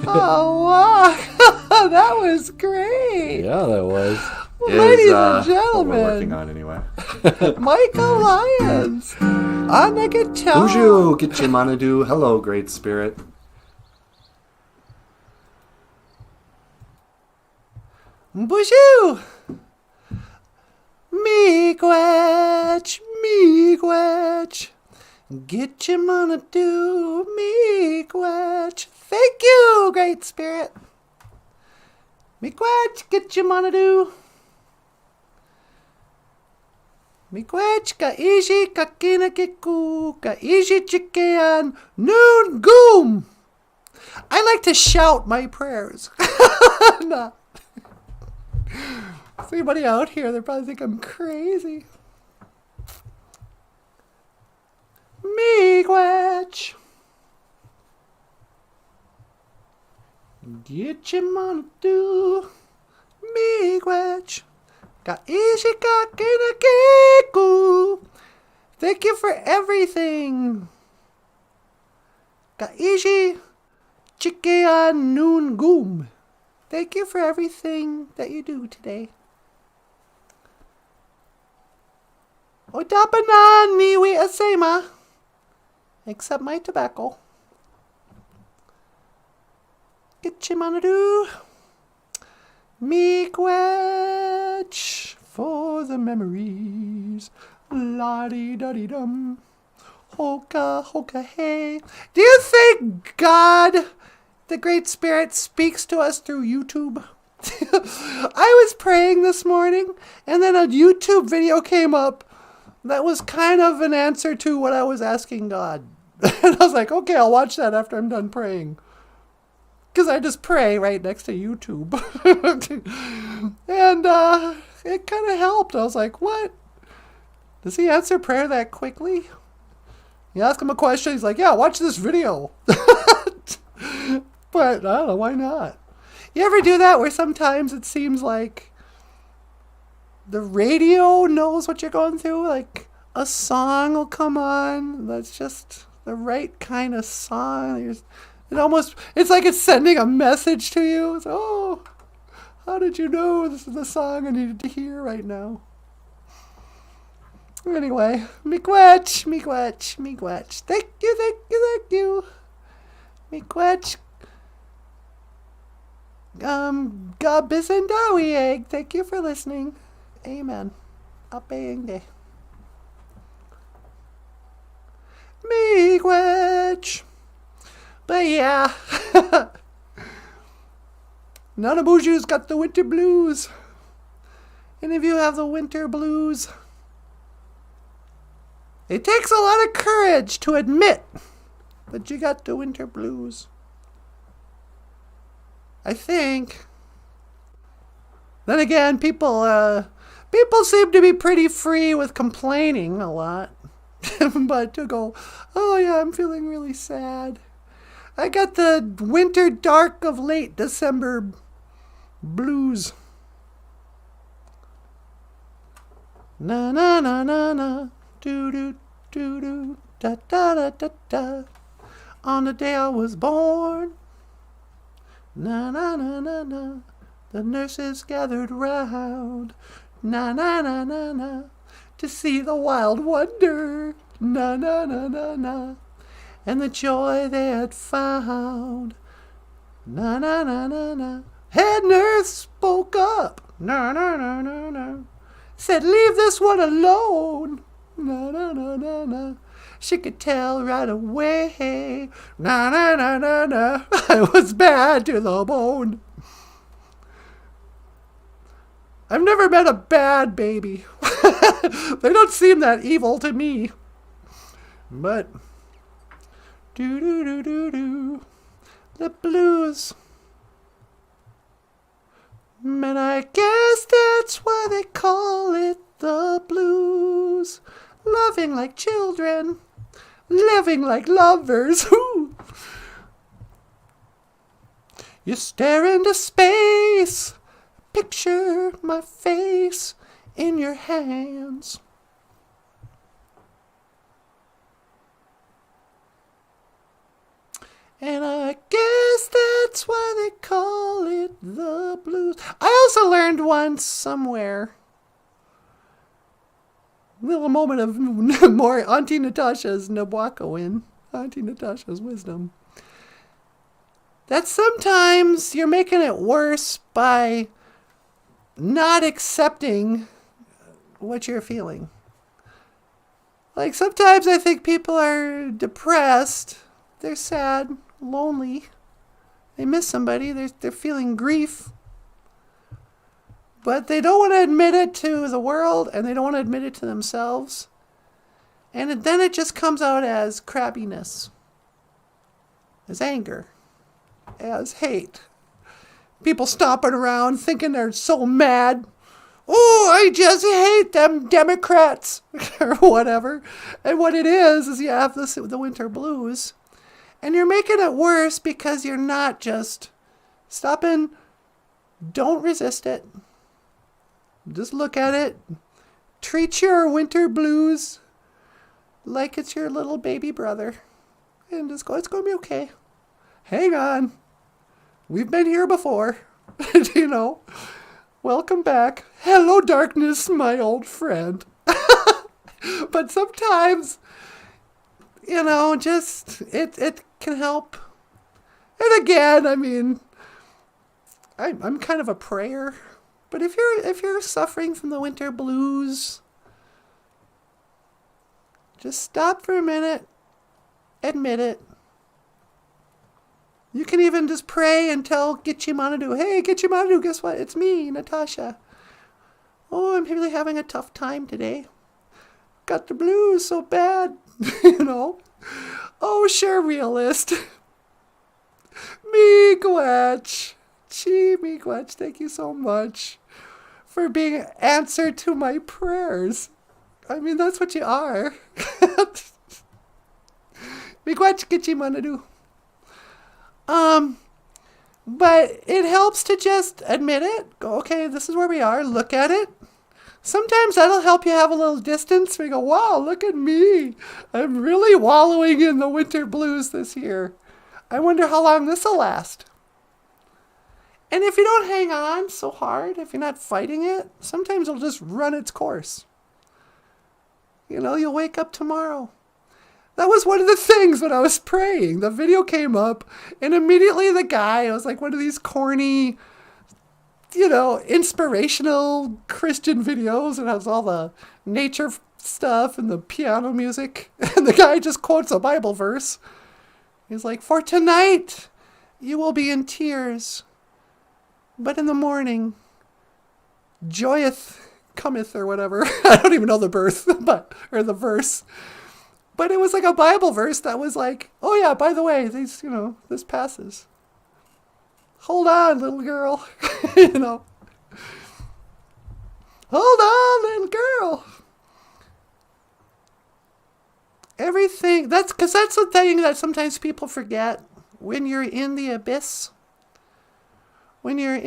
Oh, wow. That was great. Yeah, that was. Ladies and What gentlemen. we're working on anyway. Michael Lyons on the guitar. BOOZHOO Gichimanadu. Hello, Great Spirit. BOOZHOO. Miigwech, Gichimanadu, Miigwech. Thank you, Great Spirit. Miigwech, Gitchimanadu. Miigwech, Kaiji, Kakinakiku, Kaiji Chikean, Noon Goom. I like to shout my prayers. No. Is anybody out here? They probably think I'm crazy. Miigwech. Gitchimanadu. Miigwech. Kaishika Kinakiku. Thank you for everything. Kaishi Chikean Noon Goom. Thank you for everything that you do today. Otapana niwi asema. Except my tobacco. Gitchimanadu. Miigwech for the memories. La-dee-da-dee-dum. Hoka, hoka, hey. Do you think God, the Great Spirit, speaks to us through YouTube? I was praying this morning, and then a YouTube video came up that was kind of an answer to what I was asking God. And I was like, okay, I'll watch that after I'm done praying. Because I just pray right next to YouTube. And it kind of helped. I was like, what? Does he answer prayer that quickly? You ask him a question, he's like, yeah, watch this video. But I don't know, why not? You ever do that where sometimes it seems like the radio knows what you're going through? Like a song will come on that's just the right kind of song. It's like it's sending a message to you. It's, oh, how did you know this is the song I needed to hear right now? Anyway, miigwech, miigwech, miigwech. Thank you, thank you, thank you. Miigwech. Gabisandawi egg. Thank you for listening. Amen. Apayenge. Miigwech. But yeah. Nanaboozhoo's got the winter blues. Any of you have the winter blues? It takes a lot of courage to admit that you got the winter blues. I think. Then again, people seem to be pretty free with complaining a lot. But to go, oh yeah, I'm feeling really sad. I got the winter dark of late December blues. Na na na na na. Do do do do da da da da da. On the day I was born. Na na na na na. The nurses gathered round. Na na na na na. To see the wild wonder. Na na na na na. And the joy they had found. Na na na na na. Head nurse spoke up. Na na na na na. Said, leave this one alone. Na na na na na. She could tell right away. Na na na na na. I was bad to the bone. I've never met a bad baby. They don't seem that evil to me. But do do do do do. The blues. And I guess that's why they call it the blues. Loving like children, living like lovers. You stare into space, picture my face in your hands. And I guess that's why they call it the blues. I also learned once somewhere, little moment of more Auntie Natasha's Nabwaka Auntie Natasha's wisdom, that sometimes you're making it worse by not accepting what you're feeling. Like sometimes I think people are depressed, they're sad, lonely, they miss somebody, they're feeling grief. But they don't want to admit it to the world, and they don't want to admit it to themselves. And then it just comes out as crabbiness, as anger, as hate. People stomping around thinking they're so mad. Oh, I just hate them Democrats or whatever. And what it is you have the winter blues. And you're making it worse because you're not just stopping. Don't resist it. Just look at it. Treat your winter blues like it's your little baby brother. And just go, it's going to be okay. Hang on. We've been here before. You know. Welcome back. Hello, darkness, my old friend. But sometimes, you know, just it can help. And again, I mean, I'm kind of a prayer. But if you're suffering from the winter blues, just stop for a minute, admit it. You can even just pray and tell Gitchimanadu, hey, Gitchimanadu, guess what? It's me, Natasha. Oh, I'm really having a tough time today. Got the blues so bad, you know. Oh, sure, realist. Miigwech. Gee, Miigwech, thank you so much for being answer to my prayers. I mean, that's what you are. Miigwech, Gitchimanadu. But it helps to just admit it. Go, okay, this is where we are. Look at it. Sometimes that'll help you have a little distance. We go, wow, look at me. I'm really wallowing in the winter blues this year. I wonder how long this will last. And if you don't hang on so hard, if you're not fighting it, sometimes it'll just run its course. You know, you'll wake up tomorrow. That was one of the things when I was praying. The video came up, and immediately the guy, it was like one of these corny, you know, inspirational Christian videos, and it has all the nature stuff and the piano music. And the guy just quotes a Bible verse. He's like, for tonight you will be in tears, but in the morning joyeth cometh, or whatever. I don't even know the the verse. But it was like a Bible verse that was like, oh yeah, by the way, these, you know, this passes. Hold on, little girl. You know. Hold on, little girl. Everything, that's the thing that sometimes people forget when you're in the abyss. When you're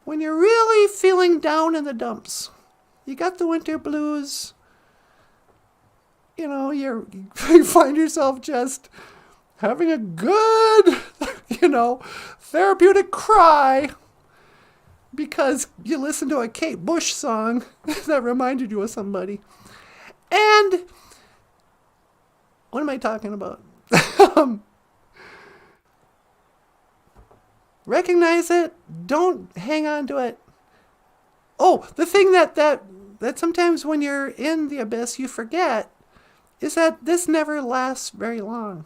really feeling down in the dumps. You got the winter blues. You know, you find yourself just having a good, you know, therapeutic cry because you listened to a Kate Bush song that reminded you of somebody. And what am I talking about? Recognize it. Don't hang on to it. Oh, the thing that sometimes when you're in the abyss you forget is that this never lasts very long.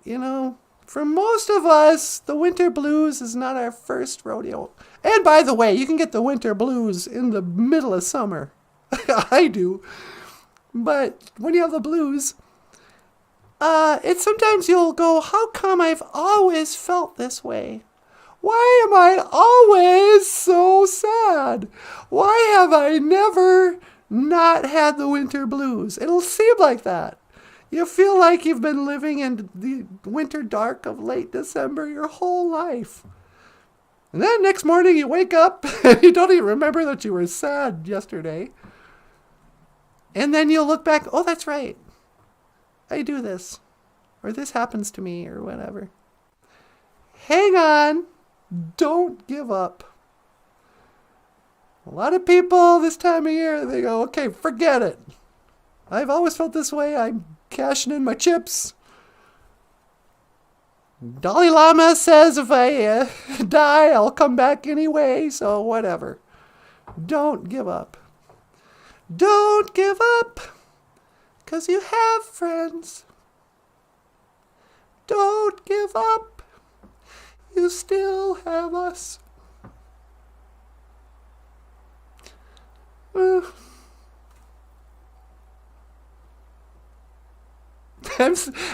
You know, for most of us, the winter blues is not our first rodeo. And by the way, you can get the winter blues in the middle of summer. I do. But when you have the blues, it's sometimes you'll go, how come I've always felt this way? Why am I always so sad? Why have I never not had the winter blues? It'll seem like that. You feel like you've been living in the winter dark of late December your whole life. And then next morning you wake up and you don't even remember that you were sad yesterday. And then you'll look back, oh, that's right. I do this. Or this happens to me, or whatever. Hang on. Don't give up. A lot of people this time of year, they go, okay, forget it. I've always felt this way. I'm cashing in my chips. Dalai Lama says if I die, I'll come back anyway, so whatever. Don't give up. Don't give up, 'cause you have friends. Don't give up. You still have us.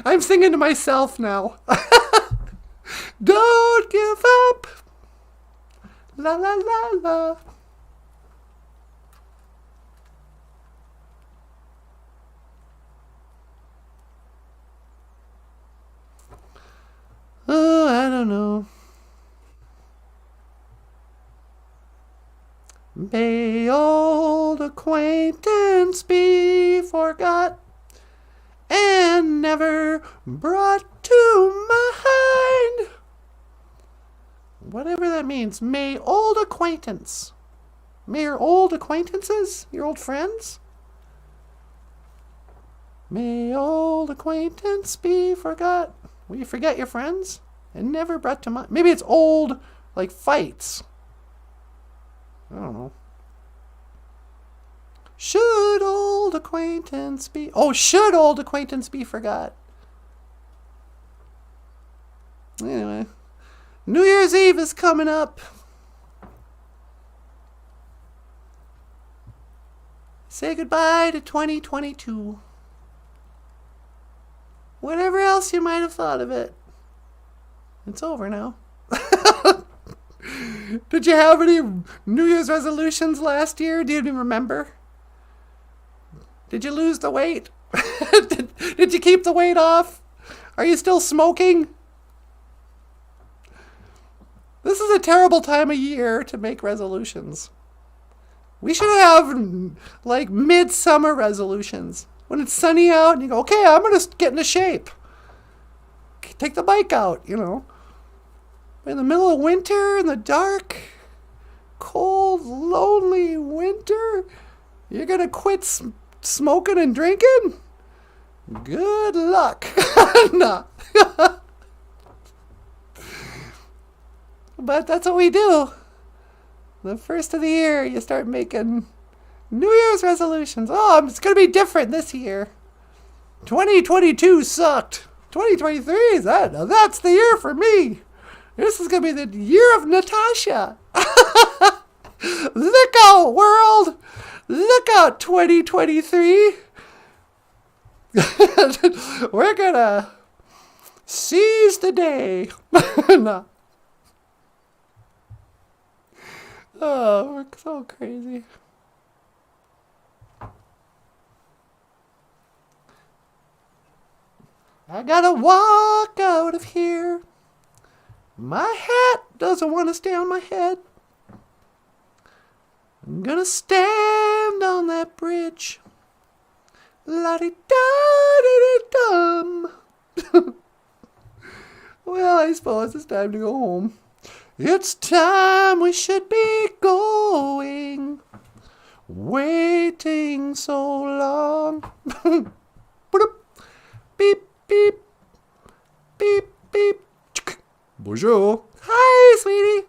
I'm singing to myself now. Don't give up. La la la la. Oh, I don't know. May old acquaintance be forgot and never brought to mind. Whatever that means. May old acquaintance. May your old acquaintances, your old friends. May old acquaintance be forgot. Will you forget your friends? And never brought to mind. Maybe it's old, like fights. I don't know. Should old acquaintance be... Oh, should old acquaintance be forgot? Anyway. New Year's Eve is coming up. Say goodbye to 2022. Whatever else you might have thought of it. It's over now. Did you have any New Year's resolutions last year? Do you even remember? Did you lose the weight? did you keep the weight off? Are you still smoking? This is a terrible time of year to make resolutions. We should have like midsummer resolutions. When it's sunny out and you go, okay, I'm going to get into shape. Take the bike out, you know. In the middle of winter, in the dark, cold, lonely winter, you're going to quit smoking and drinking? Good luck. No. But that's what we do. The first of the year, you start making New Year's resolutions. Oh, it's going to be different this year. 2022 sucked. 2023, that's the year for me. This is going to be the year of Natasha. Look out, world. Look out, 2023. We're going to seize the day. No. Oh, we're so crazy. I gotta walk out of here. My hat doesn't want to stay on my head. I'm gonna stand on that bridge. La-di-da-di-di-dum. Well, I suppose it's time to go home. It's time we should be going. Waiting so long. Beep, beep, beep, beep. Bonjour. Hi, sweetie.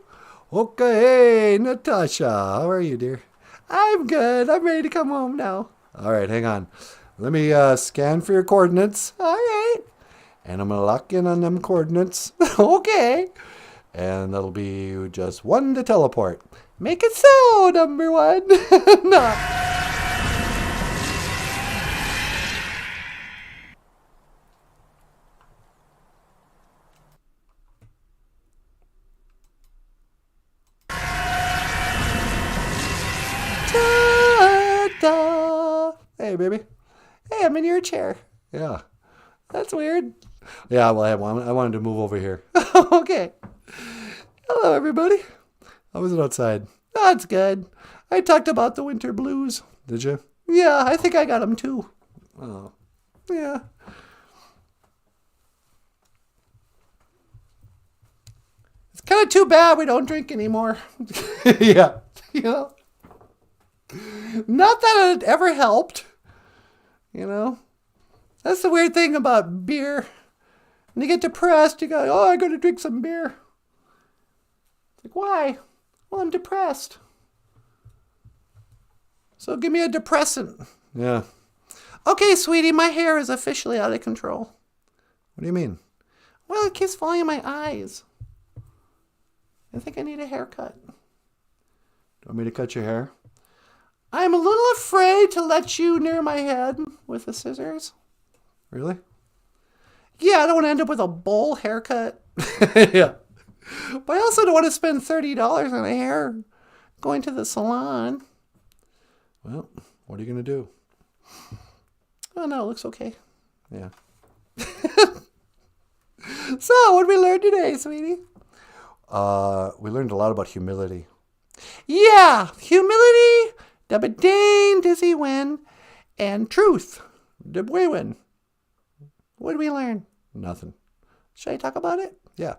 Okay, Natasha. How are you, dear? I'm good. I'm ready to come home now. All right, hang on. Let me scan for your coordinates. All right. And I'm going to lock in on them coordinates. Okay. And that'll be just one to teleport. Make it so, number one. No. Ta-da. Hey, baby. Hey, I'm in your chair. Yeah. That's weird. Yeah, well, I wanted to move over here. Okay. Hello, everybody. How was it outside? That's good. I talked about the winter blues. Did you? Yeah, I think I got them too. Oh. Yeah. It's kind of too bad we don't drink anymore. Yeah. You know? Not that it ever helped. You know? That's the weird thing about beer. When you get depressed, you go, oh, I got to drink some beer. It's like, why? Well, I'm depressed. So give me a depressant. Yeah. Okay, sweetie, my hair is officially out of control. What do you mean? Well, it keeps falling in my eyes. I think I need a haircut. Do you want me to cut your hair? I'm a little afraid to let you near my head with the scissors. Really? Yeah, I don't want to end up with a bowl haircut. Yeah. But I also don't want to spend $30 on a hair going to the salon. Well, what are you going to do? Oh, no, it looks okay. Yeah. So, what did we learn today, sweetie? We learned a lot about humility. Yeah, humility, dabba-dane, dizzy win, and truth, dibwewin. What did we learn? Nothing. Should I talk about it? Yeah.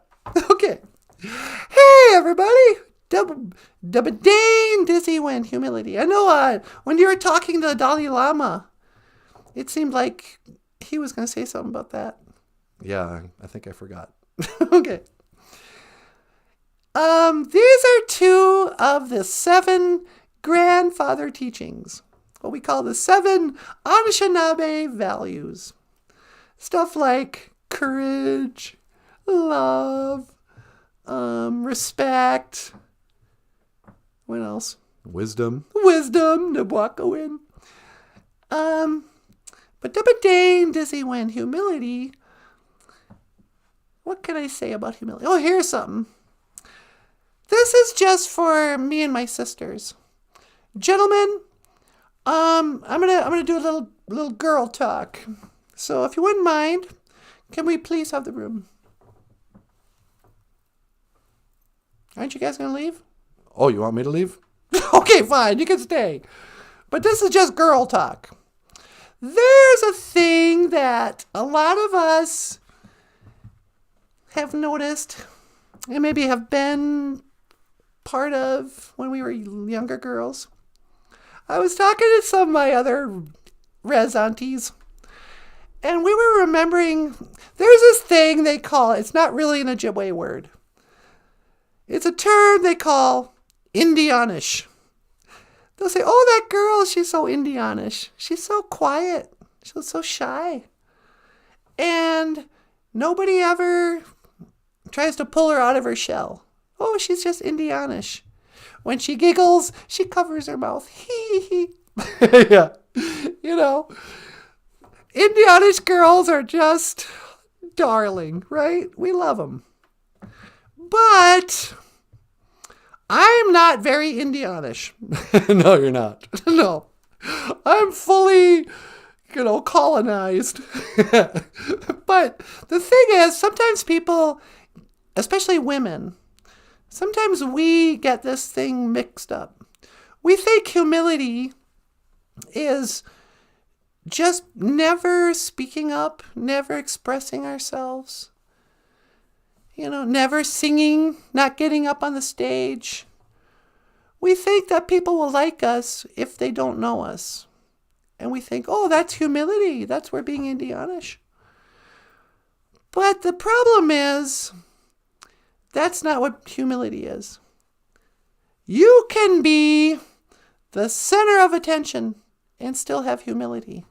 Okay. Hey, everybody. Dabba-dane, dizzy win, humility. I know when you were talking to the Dalai Lama, it seemed like he was going to say something about that. Yeah, I think I forgot. Okay. These are 2 of the 7 grandfather teachings, what we call the 7 Anishinaabe values. Stuff like courage, love, respect. What else? Wisdom. Wisdom, Nabwakawin. But dabba-dane, dizzy win, humility. What can I say about humility? Oh, here's something. This is just for me and my sisters. Gentlemen, I'm gonna do a little girl talk. So if you wouldn't mind, can we please have the room? Aren't you guys gonna leave? Oh, you want me to leave? Okay, fine, you can stay. But this is just girl talk. There's a thing that a lot of us have noticed and maybe have been part of when we were younger girls. I was talking to some of my other res aunties, and we were remembering there's this thing they call, it's not really an Ojibwe word. It's a term they call Indianish. They'll say, oh, that girl, she's so Indianish. She's so quiet. She's so shy. And nobody ever tries to pull her out of her shell. Oh, she's just Indianish. When she giggles, she covers her mouth. Hee hee. Yeah. You know, Indianish girls are just darling, right? We love them. But I'm not very Indianish. No, you're not. No. I'm fully, colonized. But the thing is, sometimes people, especially women, sometimes we get this thing mixed up. We think humility is just never speaking up, never expressing ourselves, never singing, not getting up on the stage. We think that people will like us if they don't know us. And we think, oh, that's humility. That's where being Indianish. But the problem is, that's not what humility is. You can be the center of attention and still have humility.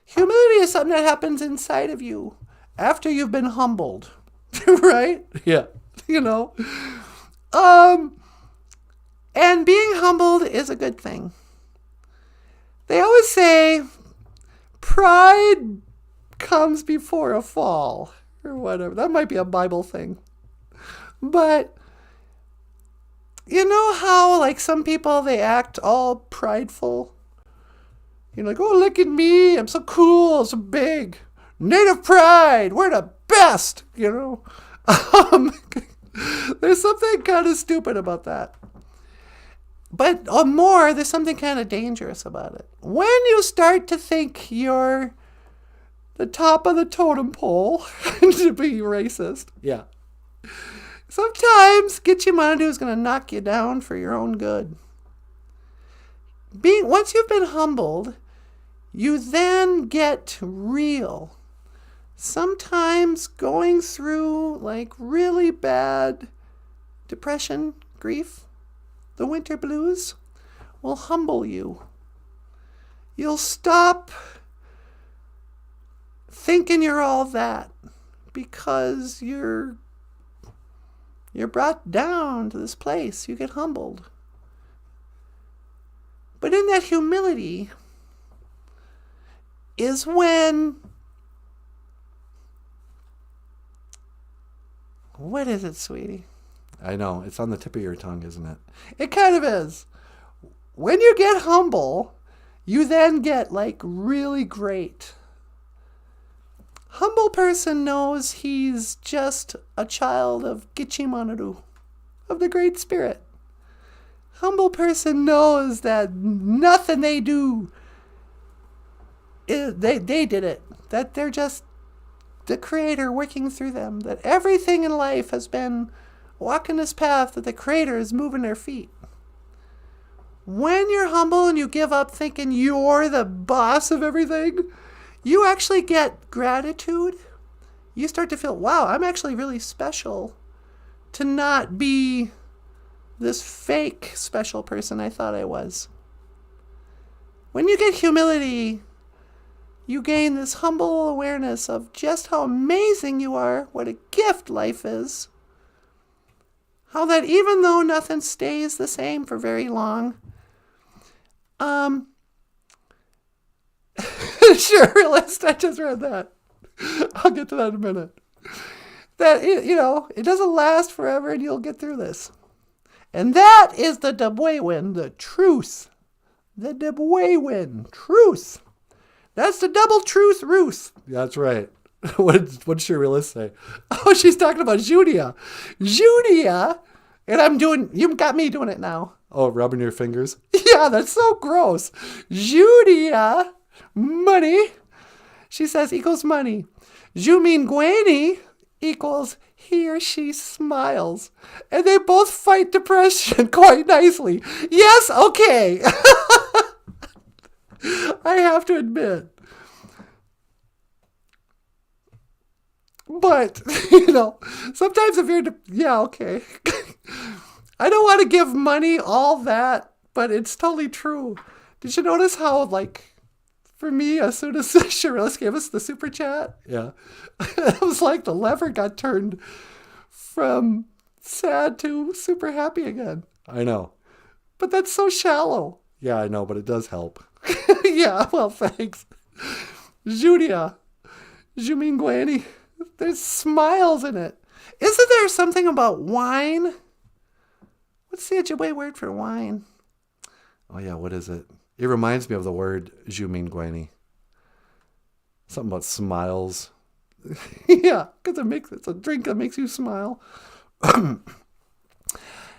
Humility is something that happens inside of you after you've been humbled, right? Yeah. And being humbled is a good thing. They always say pride comes before a fall or whatever. That might be a Bible thing. But you know how some people, they act all prideful? You're like, oh, look at me. I'm so cool, so big. Native pride. We're the best, There's something kind of stupid about that. But there's something kind of dangerous about it. When you start to think you're the top of the totem pole, to be racist, Yeah. sometimes Gitchimandu is going to knock you down for your own good. Once you've been humbled, you then get real. Sometimes going through really bad depression, grief, the winter blues will humble you. You'll stop thinking you're all that because you're brought down to this place. You get humbled. But in that humility is when What is it, sweetie? I know. It's on the tip of your tongue, isn't it? It kind of is. When you get humble, you then get like really great. Humble person knows he's just a child of Gichimanaru, of the Great Spirit. Humble person knows that nothing they do, they did it. That they're just the Creator working through them. That everything in life has been walking this path that the Creator is moving their feet. When you're humble and you give up thinking you're the boss of everything, you actually get gratitude. You start to feel, wow, I'm actually really special to not be this fake special person I thought I was. When you get humility, you gain this humble awareness of just how amazing you are, what a gift life is. How that even though nothing stays the same for very long, Surrealist, I just read that. I'll get to that in a minute. That, it doesn't last forever and you'll get through this. And that is the Debwewin, the truth. The Debwewin, truth. That's the double truth Ruth. That's right. What did Surrealist say? Oh, she's talking about Judia. Judia, and you got me doing it now. Oh, rubbing your fingers? Yeah, that's so gross. Judia, money, she says equals money. Jumingweni equals he or she smiles. And they both fight depression quite nicely. Yes, okay. I have to admit. But, sometimes if you're, yeah, okay. I don't want to give money all that, but it's totally true. Did you notice how, for me, as soon as Sharice gave us the super chat, Yeah. it was like the lever got turned from sad to super happy again. I know. But that's so shallow. Yeah, I know, but it does help. Yeah, well, thanks. Judia. Jumingweni. There's smiles in it. Isn't there something about wine? What's the Ojibwe word for wine? Oh, yeah, what is it? It reminds me of the word Jumingweni. Something about smiles. Yeah, because it's a drink that makes you smile. The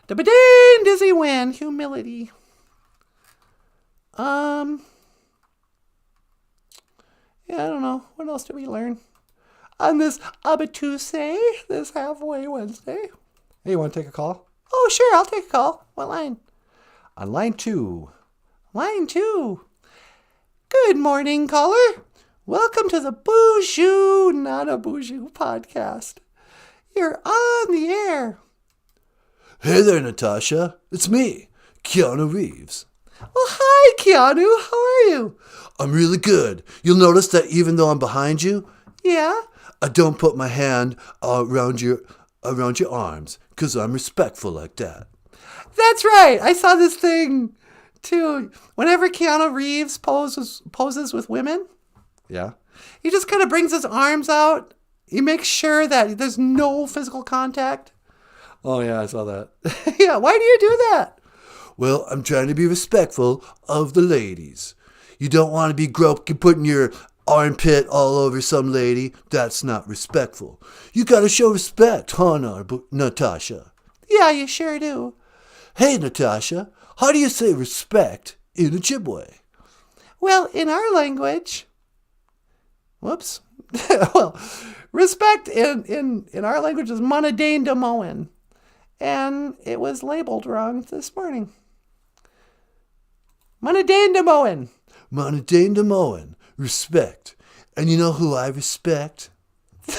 Badane Dizzy Win, humility. Yeah, I don't know. What else did we learn? On this Abituse, this halfway Wednesday. Hey, you want to take a call? Oh, sure, I'll take a call. What line? On line 2. Line 2. Good morning, caller. Welcome to the BOOZHOO NANABOOZHOO podcast. You're on the air. Hey there, Natasha. It's me, Keanu Reeves. Well, hi, Keanu. How are you? I'm really good. You'll notice that even though I'm behind you, Yeah? I don't put my hand around your arms, because I'm respectful like that. That's right. I saw this thing, too. Whenever Keanu Reeves poses with women, Yeah. he just kind of brings his arms out. He makes sure that there's no physical contact. Oh, yeah, I saw that. Yeah, why do you do that? Well, I'm trying to be respectful of the ladies. You don't want to be putting your armpit all over some lady. That's not respectful. You got to show respect, huh, Natasha? Yeah, you sure do. Hey, Natasha, how do you say respect in Ojibwe? Well, in our language, whoops. Well, respect in our language is Manadane Damoan. And it was labeled wrong this morning. Manadane Damoan. Manadane Damoan, respect. And you know who I respect?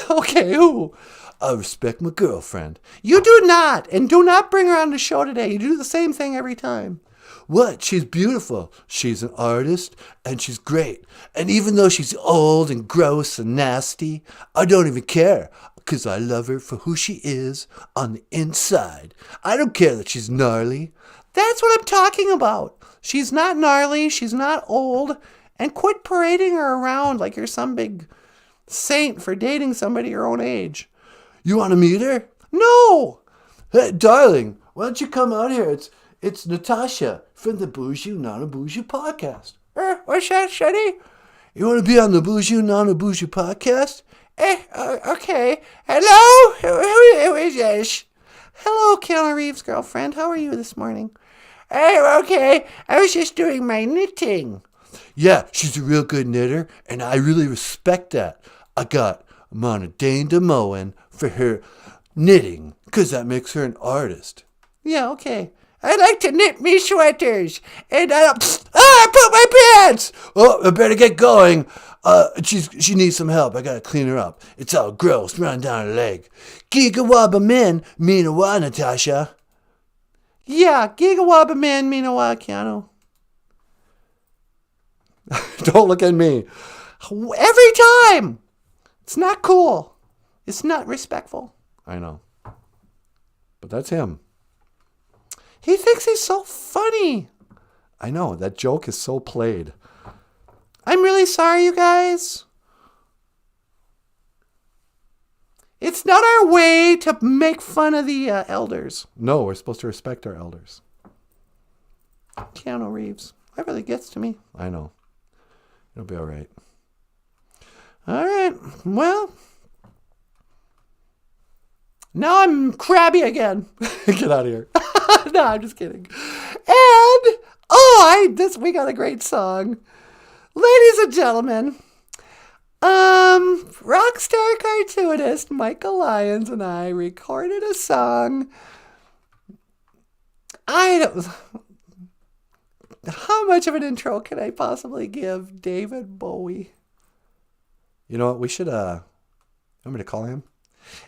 Okay, who? I respect my girlfriend. You do not. And do not bring her on the show today. You do the same thing every time. What? She's beautiful. She's an artist, and she's great. And even though she's old and gross and nasty, I don't even care, because I love her for who she is on the inside. I don't care that she's gnarly. That's what I'm talking about. She's not gnarly. She's not old. And quit parading her around like you're some big saint for dating somebody your own age. You want to meet her? No! Hey, darling, why don't you come out here? It's Natasha from the BOOZHOO NANABOOZHOO podcast. What's that, Shuddy? You want to be on the BOOZHOO NANABOOZHOO podcast? Okay. Hello? Who is this? Hello, Keanu Reeves' girlfriend. How are you this morning? Hey, okay. I was just doing my knitting. Yeah, she's a real good knitter, and I really respect that. I got Mana Dane DeMoen for her knitting, because that makes her an artist. Yeah, okay. I like to knit me sweaters. And I put my pants! Oh, I better get going. She needs some help. I gotta clean her up. It's all gross, running down her leg. Giga wabba men, mean a wa, Natasha. Yeah, Gigawabba man, Minawa, Keanu. Don't look at me. Every time! It's not cool. It's not respectful. I know. But that's him. He thinks he's so funny. I know. That joke is so played. I'm really sorry, you guys. It's not our way to make fun of the elders. No, we're supposed to respect our elders. Keanu Reeves. That really gets to me. I know. It'll be all right. All right. Well, now I'm crabby again. Get out of here. No, I'm just kidding. And we got a great song. Ladies and gentlemen, rock star cartoonist Michael Lyons and I recorded a song. How much of an intro can I possibly give David Bowie? You know what? We should, want me to call him?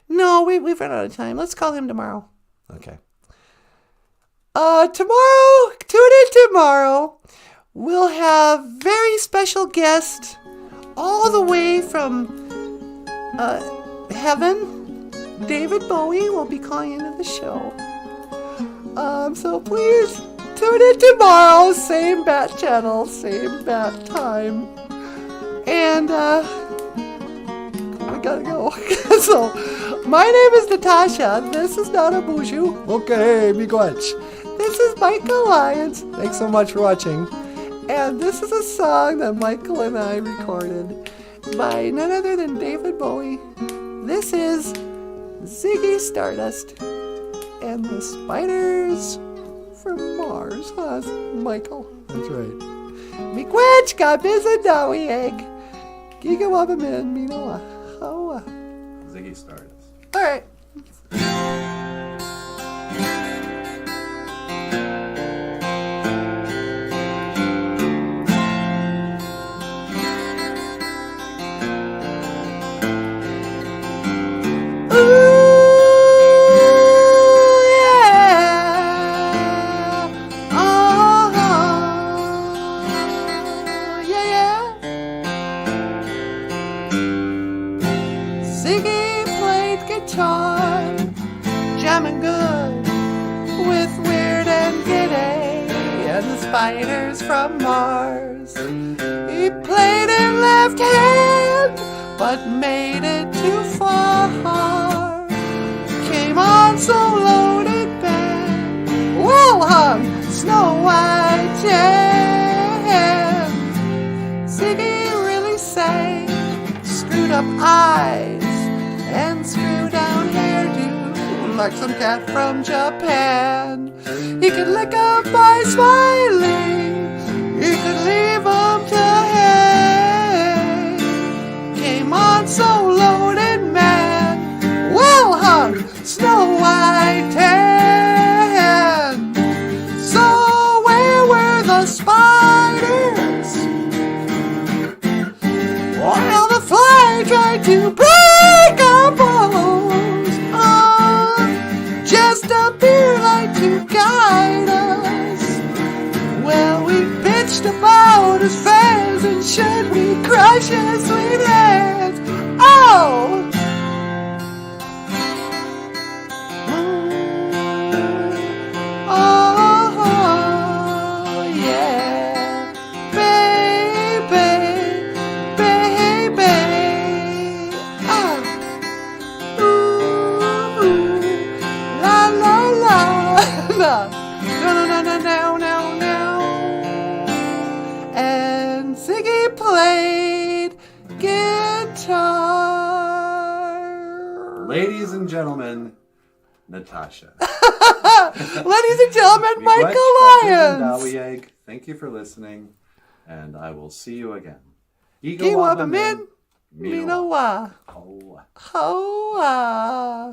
No, we've run out of time. Let's call him tomorrow. Okay. Tomorrow, tune in tomorrow. We'll have very special guest all the way from heaven. David Bowie will be calling into the show. So please tune in tomorrow. Same bat channel, same bat time. And we gotta go. So my name is Natasha. This is NanaBOOZHOO. Okay, miigwech. This is Michael Lyons. Thanks so much for watching. And this is a song that Michael and I recorded by none other than David Bowie. This is Ziggy Stardust and the Spiders from Mars, huh, Michael? That's right. Miigwech ka bizadawi egg. Gigawaba man minawa. Oh. Ziggy Stardust. All right. Ziggy played guitar, jamming good with Weird and Giddy and the Spiders from Mars. He played in left hand, but made it too far. Came on so loaded band, well hung Snow White tan. Ziggy really sang, screwed up eyes and screw down hairdo like some cat from Japan. He could lick up by smiling, he could leave 'em to hang. Came on so loaded man, well hung Snow White tan. So where were the spiders while the fly tried to break our bones? Just a beer light to guide us. Well, we pitched about his fans, and should we crush his sweet hands? Oh! Oh, yeah, baby, baby. Ooh. Ladies and gentlemen, Natasha. Ladies and gentlemen, Michael Lyons. Thank you for listening, and I will see you again. Kiwabamin, Minawa. Hoa. Hoa.